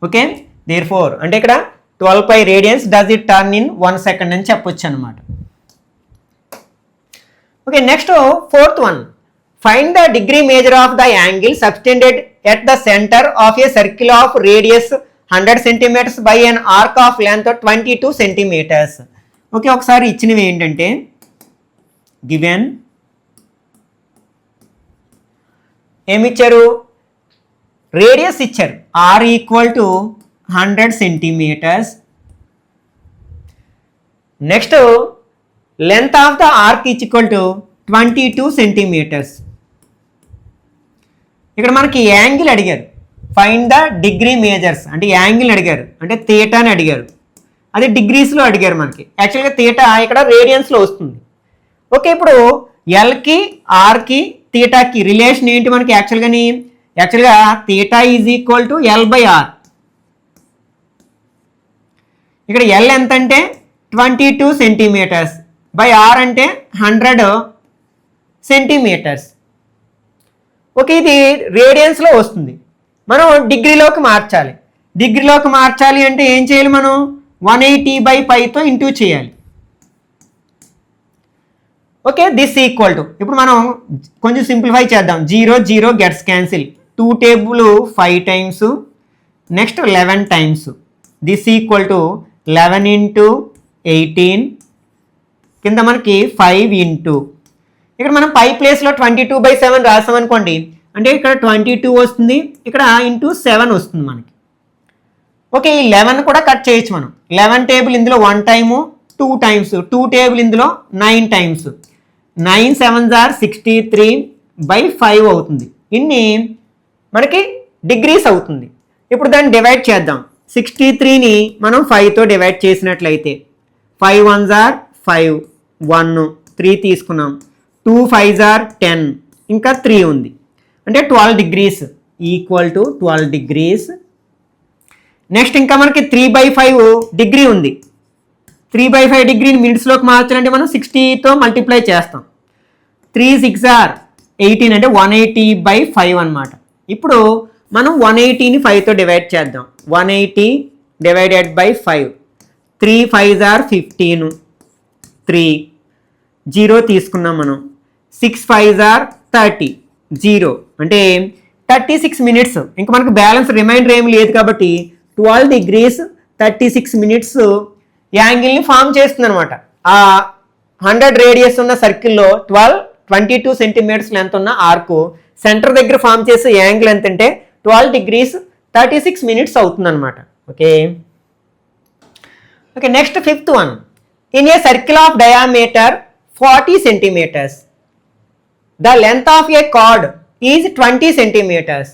ఓకే, దేర్ ఫోర్ అంటే ఇక్కడ 12 pi radians does it turn in 1 second అని చెప్పొచ్చు అనమాట. Okay, next fourth one, find the degree major of the angle subtended at the centre of A circle of radius 100 centimeters by an arc of length 22 centimeters. Okay, ఒకసారి ఇచ్చినవి ఏంటంటే given ఏమిచ్చారు, radius ఇచ్చారు r equal to 100 centimeters. Next length of the arc is equal to 22 centimeters. ఇక్కడ మనకి angle అడిగారు, find the degree majors అంటే angle అడిగారు, అంటే థీటా అని అడిగారు, అది డిగ్రీస్లో అడిగారు మనకి. యాక్చువల్గా థీటా ఇక్కడ రేడియన్స్లో వస్తుంది. ఓకే, ఇప్పుడు ఎల్కి ఆర్కి థీటాకి రిలేషన్ ఏంటి మనకి యాక్చువల్గా theta is equal to L by R. ఇక్కడ ఎల్ ఎంత అంటే 22 centimeters బై ఆర్ అంటే 100 centimeters. ఓకే, ఇది రేడియన్స్లో వస్తుంది, మనం డిగ్రీలోకి మార్చాలి అంటే ఏం చేయాలి, మనం 180/πతో ఇంటూ చేయాలి. ఓకే, దిస్ ఈక్వల్ టు, ఇప్పుడు మనం కొంచెం సింప్లిఫై చేద్దాం. 0 gets cancel, 2 table 5 times, next 11 times. This equal to 11 into 18 కింద మనకి 5 into, ఇక్కడ మనం పై ప్లేస్లో 22/7 రాసామనుకోండి, అంటే ఇక్కడ 22 వస్తుంది, ఇక్కడ ఇంటూ 7 వస్తుంది మనకి. ఓకే, ఈ 11 కూడా కట్ చేయొచ్చు మనం. 11 టేబుల్ ఇందులో 1 time 2 times, 2 టేబుల్ ఇందులో 9 times, 9 7s are 63/5 అవుతుంది. ఇన్ని మనకి డిగ్రీస్ అవుతుంది. ఇప్పుడు దాన్ని డివైడ్ చేద్దాం. 63ని మనం 5తో డివైడ్ చేసినట్లయితే 5 1s are 5, 1 3 తీసుకున్నాం, 2 5s are 10, ఇంకా 3 ఉంది, అంటే 12 degrees equal to 12 degrees. Next ఇంకా మనకి 3/5 డిగ్రీ ఉంది. 3/5 డిగ్రీని మినిట్స్లోకి మార్చాలంటే మనం 60తో మల్టిప్లై చేస్తాం. 3 6 are 18 అంటే 180/5 అనమాట. ఇప్పుడు మనం 180ని 5తో డివైడ్ చేద్దాం. 180 డివైడెడ్ బై 5, 3 5s are 15, 3 0 తీసుకున్నాం మనం, 6 5s are 30, 0 అంటే 36 minutes. ఇంకా మనకు బ్యాలెన్స్ రిమైండర్ ఏమి లేదు కాబట్టి 12 degrees 36 minutes యాంగిల్ని ఫామ్ చేస్తుంది అనమాట. ఆ 100 రేడియస్ ఉన్న సర్కిల్లో 22 centimeters లెంత్ ఉన్న ఆర్కు సెంటర్ దగ్గర ఫామ్ చేసే యాంగిల్ ఎంత అంటే 12 degrees 36 minutes అవుతుంది అనమాట. Okay, next fifth one, in a circle of diameter 40 centimeters, the length of a chord is 20 centimeters.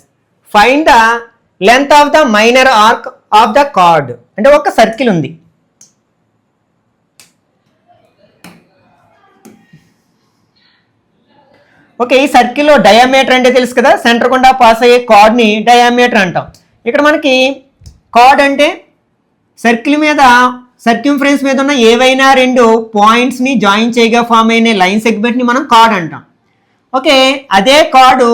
Find the length of the minor arc of the chord. అంటే ఒక circle ఉంది, okay, ఈ సర్కిల్లో diameter అంటే తెలుసు కదా, సెంటర్ గుండా pass అయ్యే కార్డ్ని డయామీటర్ అంటాం. ఇక్కడ మనకి కార్డ్ అంటే సర్కిల్ మీద సర్క్యూమ్ఫరెన్స్ మీద ఉన్న ఏవైనా 2 పాయింట్స్ని జాయిన్ చేయగా ఫామ్ అయిన లైన్ సెగ్మెంట్ని మనం కార్డ్ అంటాం. ఓకే, అదే కార్డు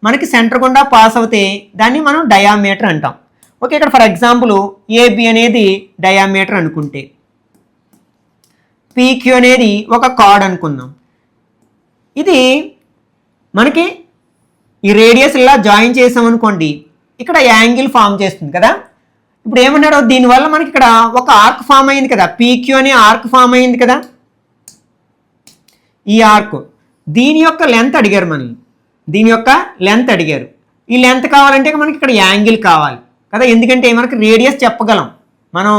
మనకి సెంటర్ గుండా పాస్ అవుతే దాన్ని మనం డయామీటర్ అంటాం. ఓకే, ఇక్కడ ఫర్ ఎగ్జాంపుల్ ఏబి అనేది డయామీటర్ అనుకుంటే, పీక్యూ అనేది ఒక కార్డ్ అనుకుందాం. ఇది మనకి ఈ రేడియస్ ఇలా జాయిన్ చేసామనుకోండి, ఇక్కడ యాంగిల్ ఫామ్ చేస్తుంది కదా. ఇప్పుడు ఏమన్నాడు, దీనివల్ల మనకి ఇక్కడ ఒక ఆర్క్ ఫామ్ అయింది కదా, పీక్యూ అనే ఆర్క్ ఫామ్ అయింది కదా. ఈ ఆర్క్ దీని యొక్క లెంత్ అడిగారు, అడిగారు. ఈ లెంత్ కావాలంటే మనకి ఇక్కడ యాంగిల్ కావాలి కదా, ఎందుకంటే మనకి రేడియస్ చెప్పగలం మనం.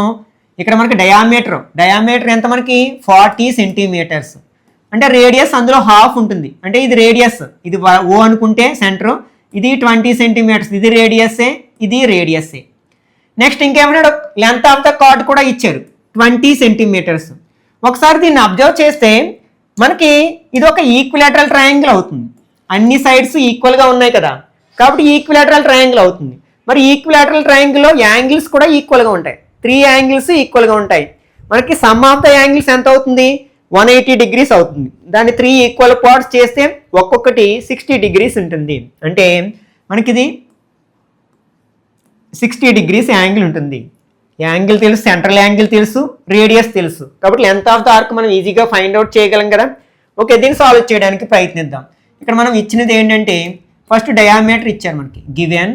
ఇక్కడ మనకి డయామీటర్ ఎంత మనకి 40 centimeters, అంటే రేడియస్ అందులో హాఫ్ ఉంటుంది, అంటే ఇది రేడియస్, ఇది ఓ అనుకుంటే సెంటర్, ఇది 20 centimeters, ఇది రేడియస్సే, ఇది రేడియస్సే. నెక్స్ట్ ఇంకేమన్నాడు, లెంత్ ఆఫ్ ద కార్డ్ కూడా ఇచ్చారు 20 centimeters. ఒకసారి దీన్ని అబ్జర్వ్ చేస్తే మనకి ఇది ఒక ఈక్విలాటరల్ ట్రయాంగిల్ అవుతుంది. అన్ని సైడ్స్ ఈక్వల్గా ఉన్నాయి కదా, కాబట్టి ఈక్విలాటరల్ ట్రయాంగిల్ అవుతుంది. మరి ఈక్విలాటరల్ ట్రయాంగిల్లో యాంగిల్స్ కూడా ఈక్వల్గా ఉంటాయి, 3 యాంగిల్స్ ఈక్వల్గా ఉంటాయి. మనకి సమ్ ఆఫ్ ద యాంగిల్స్ ఎంత అవుతుంది, 180 degrees అవుతుంది. దాన్ని 3 ఈక్వల్ పార్ట్స్ చేస్తే ఒక్కొక్కటి 60 degrees ఉంటుంది. అంటే మనకి ఇది 60 degrees యాంగిల్ ఉంటుంది. యాంగిల్ తెలుసు, సెంట్రల్ యాంగిల్ తెలుసు, రేడియస్ తెలుసు. కాబట్టి లెంత్ ఆఫ్ ద ఆర్క్ మనం ఈజీగా ఫైండ్ అవుట్ చేయగలం కదా. ఓకే, దీన్ని సాల్వ్ చేయడానికి ప్రయత్నిద్దాం. ఇక్కడ మనం ఇచ్చినది ఏంటంటే ఫస్ట్ డయామీటర్ ఇచ్చారు మనకి. Given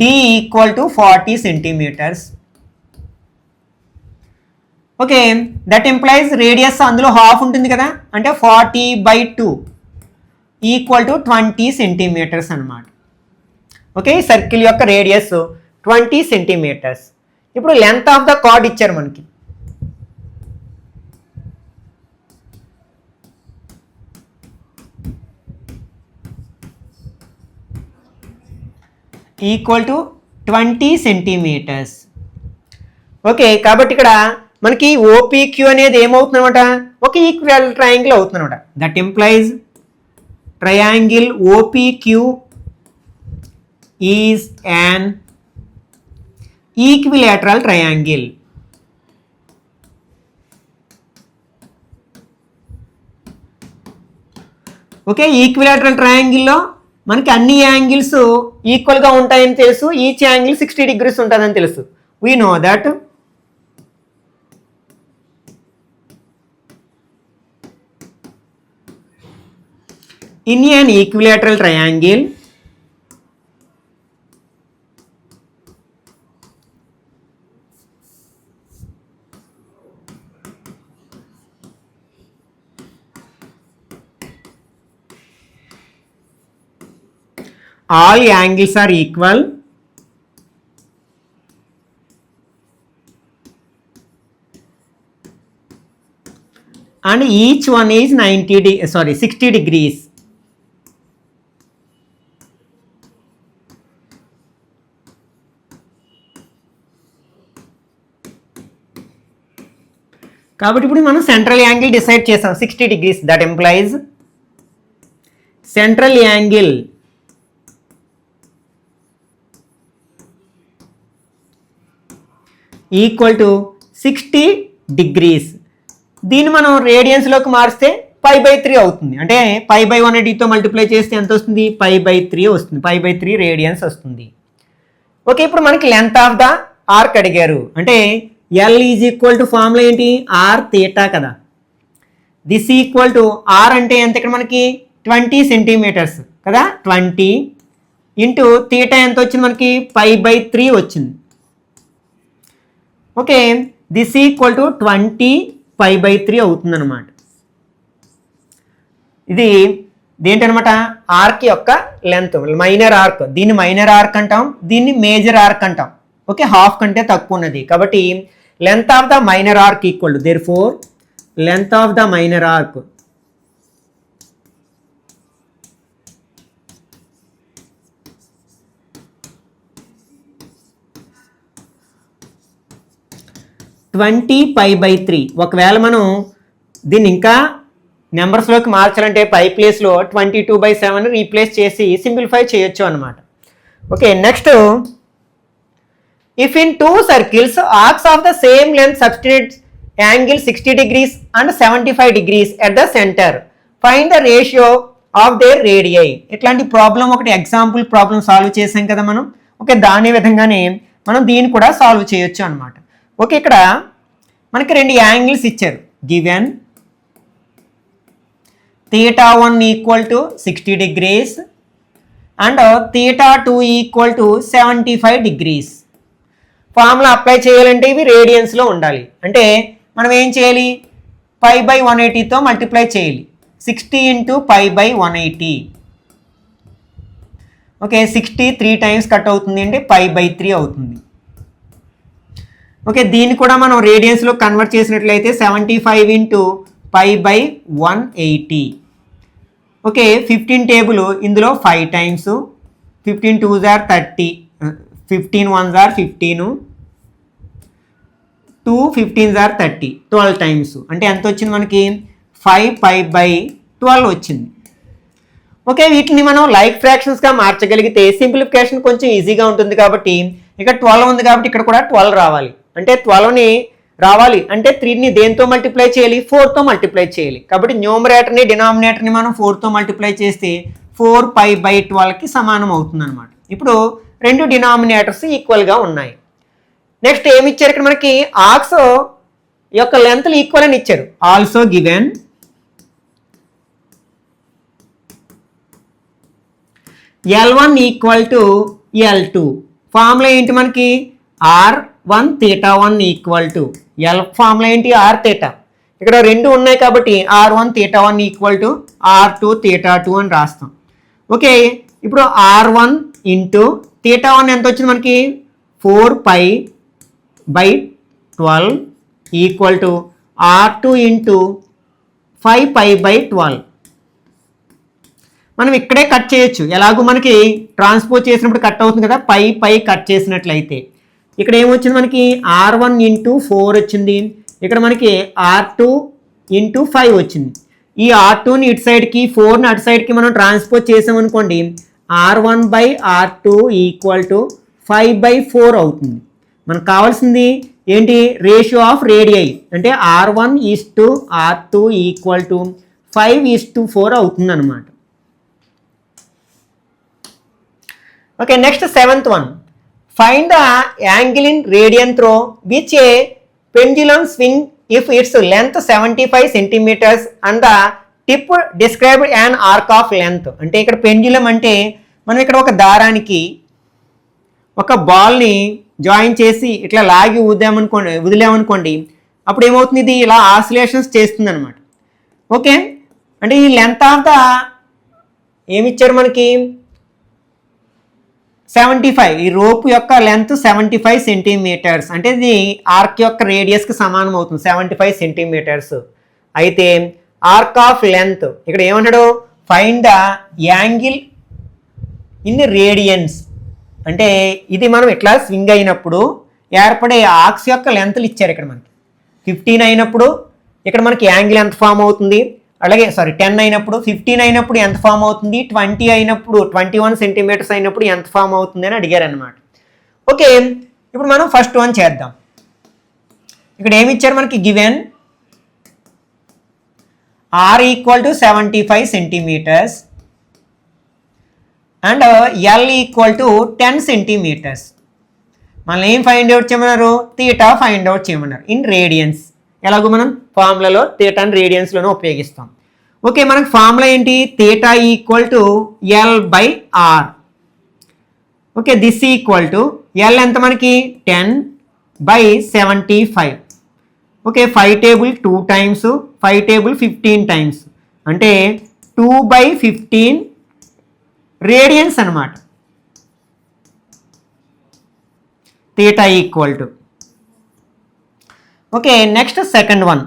D equal to 40 centimetres. Okay, that implies radius అందులో హాఫ్ ఉంటుంది కదా, అంటే 40/2 ఈక్వల్ టు 20 సెంటీమీటర్స్ అనమాట. ఓకే, సర్కిల్ యొక్క రేడియస్ 20 సెంటీమీటర్స్. ఇప్పుడు లెంత్ ఆఫ్ ద కార్డ్ ఇచ్చారు మనకి. Equal to 20 centimetres. ఓకే, కాబట్టి ఇక్కడ మనకి ఓపీక్యూ అనేది ఏమవుతుందన్నమాట, ఒక ఈక్వల్ ట్రయాంగిల్ అవుతుందన్నమాట. That implies triangle OPQ is an equilateral triangle. Okay, equilateral ట్రయాంగిల్లో మనకి అన్ని యాంగిల్స్ ఈక్వల్గా ఉంటాయని తెలుసు, ఈచ్ యాంగిల్ 60 degrees ఉంటుందని తెలుసు. We know that in an equilateral triangle all angles are equal and each one is 60 degrees. కాబట్టి ఇప్పుడు మనం సెంట్రల్ యాంగిల్ డిసైడ్ చేసాం 60 degrees. That employees central angle equal to 60 degrees. దీన్ని మనం రేడియన్స్లోకి మారిస్తే π/3 అవుతుంది. అంటే π/180తో మల్టిప్లై చేస్తే ఎంత వస్తుంది, π/3 వస్తుంది. π/3 రేడియన్స్ వస్తుంది. ఓకే, ఇప్పుడు మనకి లెంత్ ఆఫ్ ద ఆర్క్ అడిగారు. అంటే L is equal to formula ఏంటి, ఆర్ తీటా కదా. దిస్ ఈక్వల్ టు ఆర్ అంటే ఎంత ఇక్కడ మనకి 20 సెంటీమీటర్స్ కదా, 20 ఇంటూ తీటా ఎంత వచ్చింది మనకి π/3 వచ్చింది. ఓకే, దిస్ ఈక్వల్ టు 20 π/3 అవుతుంది అనమాట. ఇది దేంటనమాట, ఆర్క్ యొక్క లెంత్, మైనర్ ఆర్క్. దీన్ని మైనర్ ఆర్క్ అంటాం, దీన్ని మేజర్ ఆర్క్ అంటాం. ఓకే, హాఫ్ కంటే తక్కువ ఉన్నది. కాబట్టి length of the minor arc equal to, therefore length of the minor arc π/3. ఒకవేళ మనం దీన్ని ఇంకా నెంబర్స్లోకి మార్చాలంటే పై ప్లేస్లో 22/7 రీప్లేస్ చేసి సింప్లిఫై చేయొచ్చు అనమాట. Okay, next if in two circles arcs of the same length subtend angle 60 degrees and 75 degrees at the center, find the ratio of their radii. ఇట్లాంటి ప్రాబ్లం ఒకటి ఎగ్జాంపుల్ ప్రాబ్లం సాల్వ్ చేసాం కదా మనం. Okay, దాని విధంగానే మనం దీన్ని కూడా సాల్వ్ చేయొచ్చు అనమాట. ఓకే, ఇక్కడ మనకి రెండు యాంగిల్స్ ఇచ్చారు. Given θ1 equal to 60 degrees and θ2 equal to 75 degrees. Formula apply చేయాలంటే ఇవి రేడియన్స్లో ఉండాలి. అంటే మనం ఏం చేయాలి, π/180తో మల్టిప్లై చేయాలి. 60 ఇంటూ π/180. ఓకే, 60 3 టైమ్స్ కట్ అవుతుంది అంటే π/3 అవుతుంది. ఓకే, దీన్ని కూడా మనం రేడియన్స్లో కన్వర్ట్ చేసినట్లయితే 75 ఇంటూ π/180. ఓకే, 15 టేబుల్ ఇందులో 5 times, 15 2s are 30, 15 1s are 15, 2 15s are 30, 12 times. అంటే ఎంత వచ్చింది మనకి 5π/12 వచ్చింది. ఓకే, వీటిని మనం లైక్ ఫ్రాక్షన్స్గా మార్చగలిగితే సింప్లిఫికేషన్ కొంచెం ఈజీగా ఉంటుంది. కాబట్టి ఇక్కడ 12 ఉంది కాబట్టి ఇక్కడ కూడా 12 రావాలి. అంటే 12ని రావాలి అంటే 3ని దేంతో మల్టిప్లై చేయాలి, 4తో మల్టిప్లై చేయాలి. కాబట్టి న్యూమరేటర్ని డినామినేటర్ని మనం 4తో మల్టిప్లై చేస్తే 4π/12కి సమానం అవుతుంది అనమాట. ఇప్పుడు రెండు డినామినేటర్స్ ఈక్వల్గా ఉన్నాయి. నెక్స్ట్ ఏమి ఇచ్చారు ఇక్కడ మనకి ఆర్క్స్ యొక్క లెంత్లు ఈక్వల్ అని ఇచ్చారు. Also given L1 equal to L2. Formula ఏంటి మనకి R1 θ1 equal to L formula ఏంటి R θ. ఇక్కడ రెండు ఉన్నాయి కాబట్టి R1 θ1 ఈక్వల్ టు R2 θ2 అని రాస్తాం. ఓకే, ఇప్పుడు R1 ఇంటూ θ1 ఎంత వచ్చింది మనకి 4π/12 ఈక్వల్ టు R2 ఇంటూ 5π/12. మనం ఇక్కడే కట్ చేయొచ్చు, ఎలాగో మనకి ట్రాన్స్పోజ్ చేసినప్పుడు కట్ అవుతుంది కదా, పై కట్ చేసినట్లయితే ఇక్కడ ఏమొచ్చింది మనకి R1 ఇంటూ 4 వచ్చింది, ఇక్కడ మనకి R2 ఇంటూ 5 వచ్చింది. ఈ R2ని ఇటు సైడ్కి 4ని అటు సైడ్కి మనం ట్రాన్స్పోజ్ చేసామనుకోండి R1/R2 ఈక్వల్ టు 5/4 అవుతుంది. మనకు కావాల్సింది ఏంటి రేషియో ఆఫ్ రేడియై అంటే R1:R2 ఈక్వల్ టు 5:4 అవుతుంది అనమాట. Okay, next 7th one. Find the angle in radian through which a pendulum swing if its length 75 centimetres and the tip described an arc of length. అంటే ఇక్కడ pendulum అంటే మనం ఇక్కడ ఒక దారానికి ఒక బాల్ని జాయిన్ చేసి ఇట్లా లాగి వదిలామనుకోండి అప్పుడు ఏమవుతుంది, ఇది ఇలా ఆసిలేషన్స్ చేస్తుంది అనమాట. ఓకే, అంటే ఈ లెంత్ ఆఫ్ ద ఏమిచ్చారు మనకి 75, ఈ రోప్ యొక్క లెంత్ 75 సెంటీమీటర్స్, అంటే ఇది ఆర్క్ యొక్క రేడియస్కి సమానం అవుతుంది 75 సెంటీమీటర్స్. అయితే ఆర్క్ ఆఫ్ లెంత్ ఇక్కడ ఏమంటాడు find the angle in radians. అంటే ఇది మనం ఇట్లా స్వింగ్ అయినప్పుడు ఏర్పడే ఆర్క్స్ యొక్క లెంత్లు ఇచ్చారు. ఇక్కడ మనకి 15 అయినప్పుడు ఇక్కడ మనకి యాంగిల్ ఎంత ఫామ్ అవుతుంది, అలాగే 10 అయినప్పుడు, 15 అయినప్పుడు ఎంత ఫామ్ అవుతుంది, 20 అయినప్పుడు 21 సెంటీమీటర్స్ అయినప్పుడు ఎంత ఫామ్ అవుతుంది అని అడిగారు అనమాట. ఓకే, ఇప్పుడు మనం ఫస్ట్ వన్ చేద్దాం. ఇక్కడ ఏమి ఇచ్చారు మనకి given R equal to 75 centimetres and L equal to 10 centimetres. మనం ఏం ఫైండ్ అవుట్ చేయమన్నారు, తీటా ఫైండ్ అవుట్ చేయమన్నారు ఇన్ రేడియన్స్. ఎలాగో మనం ఫార్ములాలో తీటాని రేడియన్స్లోనే ఉపయోగిస్తాం. ఓకే, మనకు ఫార్ములా ఏంటి theta equal to L/R. Okay, this equal to L ఎంత మనకి 10/75. Okay, 5 table 2 times, 5 table 15 times, అంటే 2/15 రేడియన్స్ అనమాట. Theta equal to. Okay, next second one.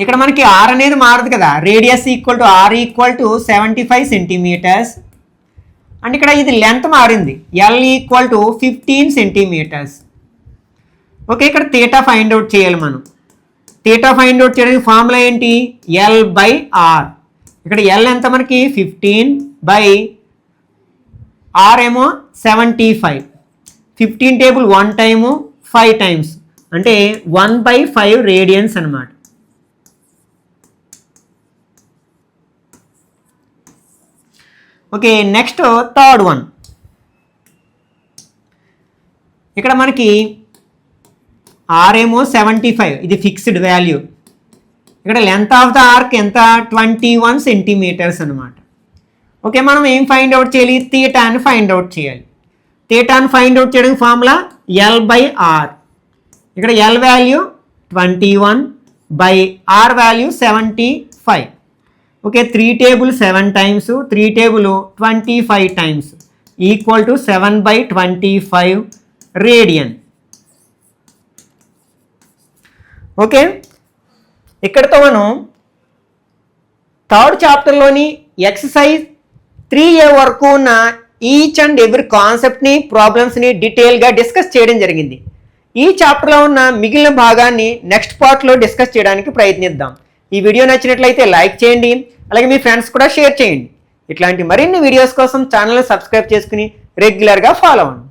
ఇక్కడ మనకి R అనేది మారదు కదా, radius equal to R equal to 75 centimetres. And ఇక్కడ ఇది లెంత్ మారింది, L equal to 15 centimetres. Okay, ఇక్కడ తీటా ఫైండ్ అవుట్ చేయాలి మనం. తీటా ఫైండ్ అవుట్ చేయడానికి ఫార్ములా ఏంటి L/R. ఇక్కడ L ఎంత మనకి 15/R ఏమో 75. 15 టేబుల్ 1 టైము 5 టైమ్స్, అంటే 1/5 రేడియన్స్ అనమాట. Okay, next third one. ఇక్కడ మనకి R ఏమో 75, ఇది ఫిక్స్డ్ వాల్యూ. ఇక్కడ లెంత్ ఆఫ్ ద ఆర్క్ ఎంత 21 సెంటీమీటర్స్ అనమాట. ఓకే, మనం ఏం ఫైండ్ అవుట్ చేయాలి, తీటాని ఫైండ్ అవుట్ చేయాలి. తీటాని ఫైండ్ అవుట్ చేయడానికి ఫార్ములా L/R. ఇక్కడ L value 21/R value 75. Okay, 3 table 7 times, 3 table 25 times equal to 7/25 radian. Okay, ఇక్కడతో మనం థర్డ్ చాప్టర్లోని ఎక్సర్సైజ్ 3A వరకు ఉన్న ఈచ్ అండ్ ఎవ్రీ కాన్సెప్ట్ని, ప్రాబ్లమ్స్ని డీటెయిల్గా డిస్కస్ చేయడం జరిగింది. ఈ చాప్టర్లో ఉన్న మిగిలిన భాగాన్ని నెక్స్ట్ పార్ట్లో డిస్కస్ చేయడానికి ప్రయత్నిద్దాం. ఈ వీడియో నచ్చినట్లయితే లైక్ చేయండి, అలాగే మీ ఫ్రెండ్స్ కూడా షేర్ చేయండి. ఇట్లాంటి మరిన్ని వీడియోస్ కోసం ఛానల్ని సబ్స్క్రైబ్ చేసుకుని రెగ్యులర్గా ఫాలో అవ్వండి.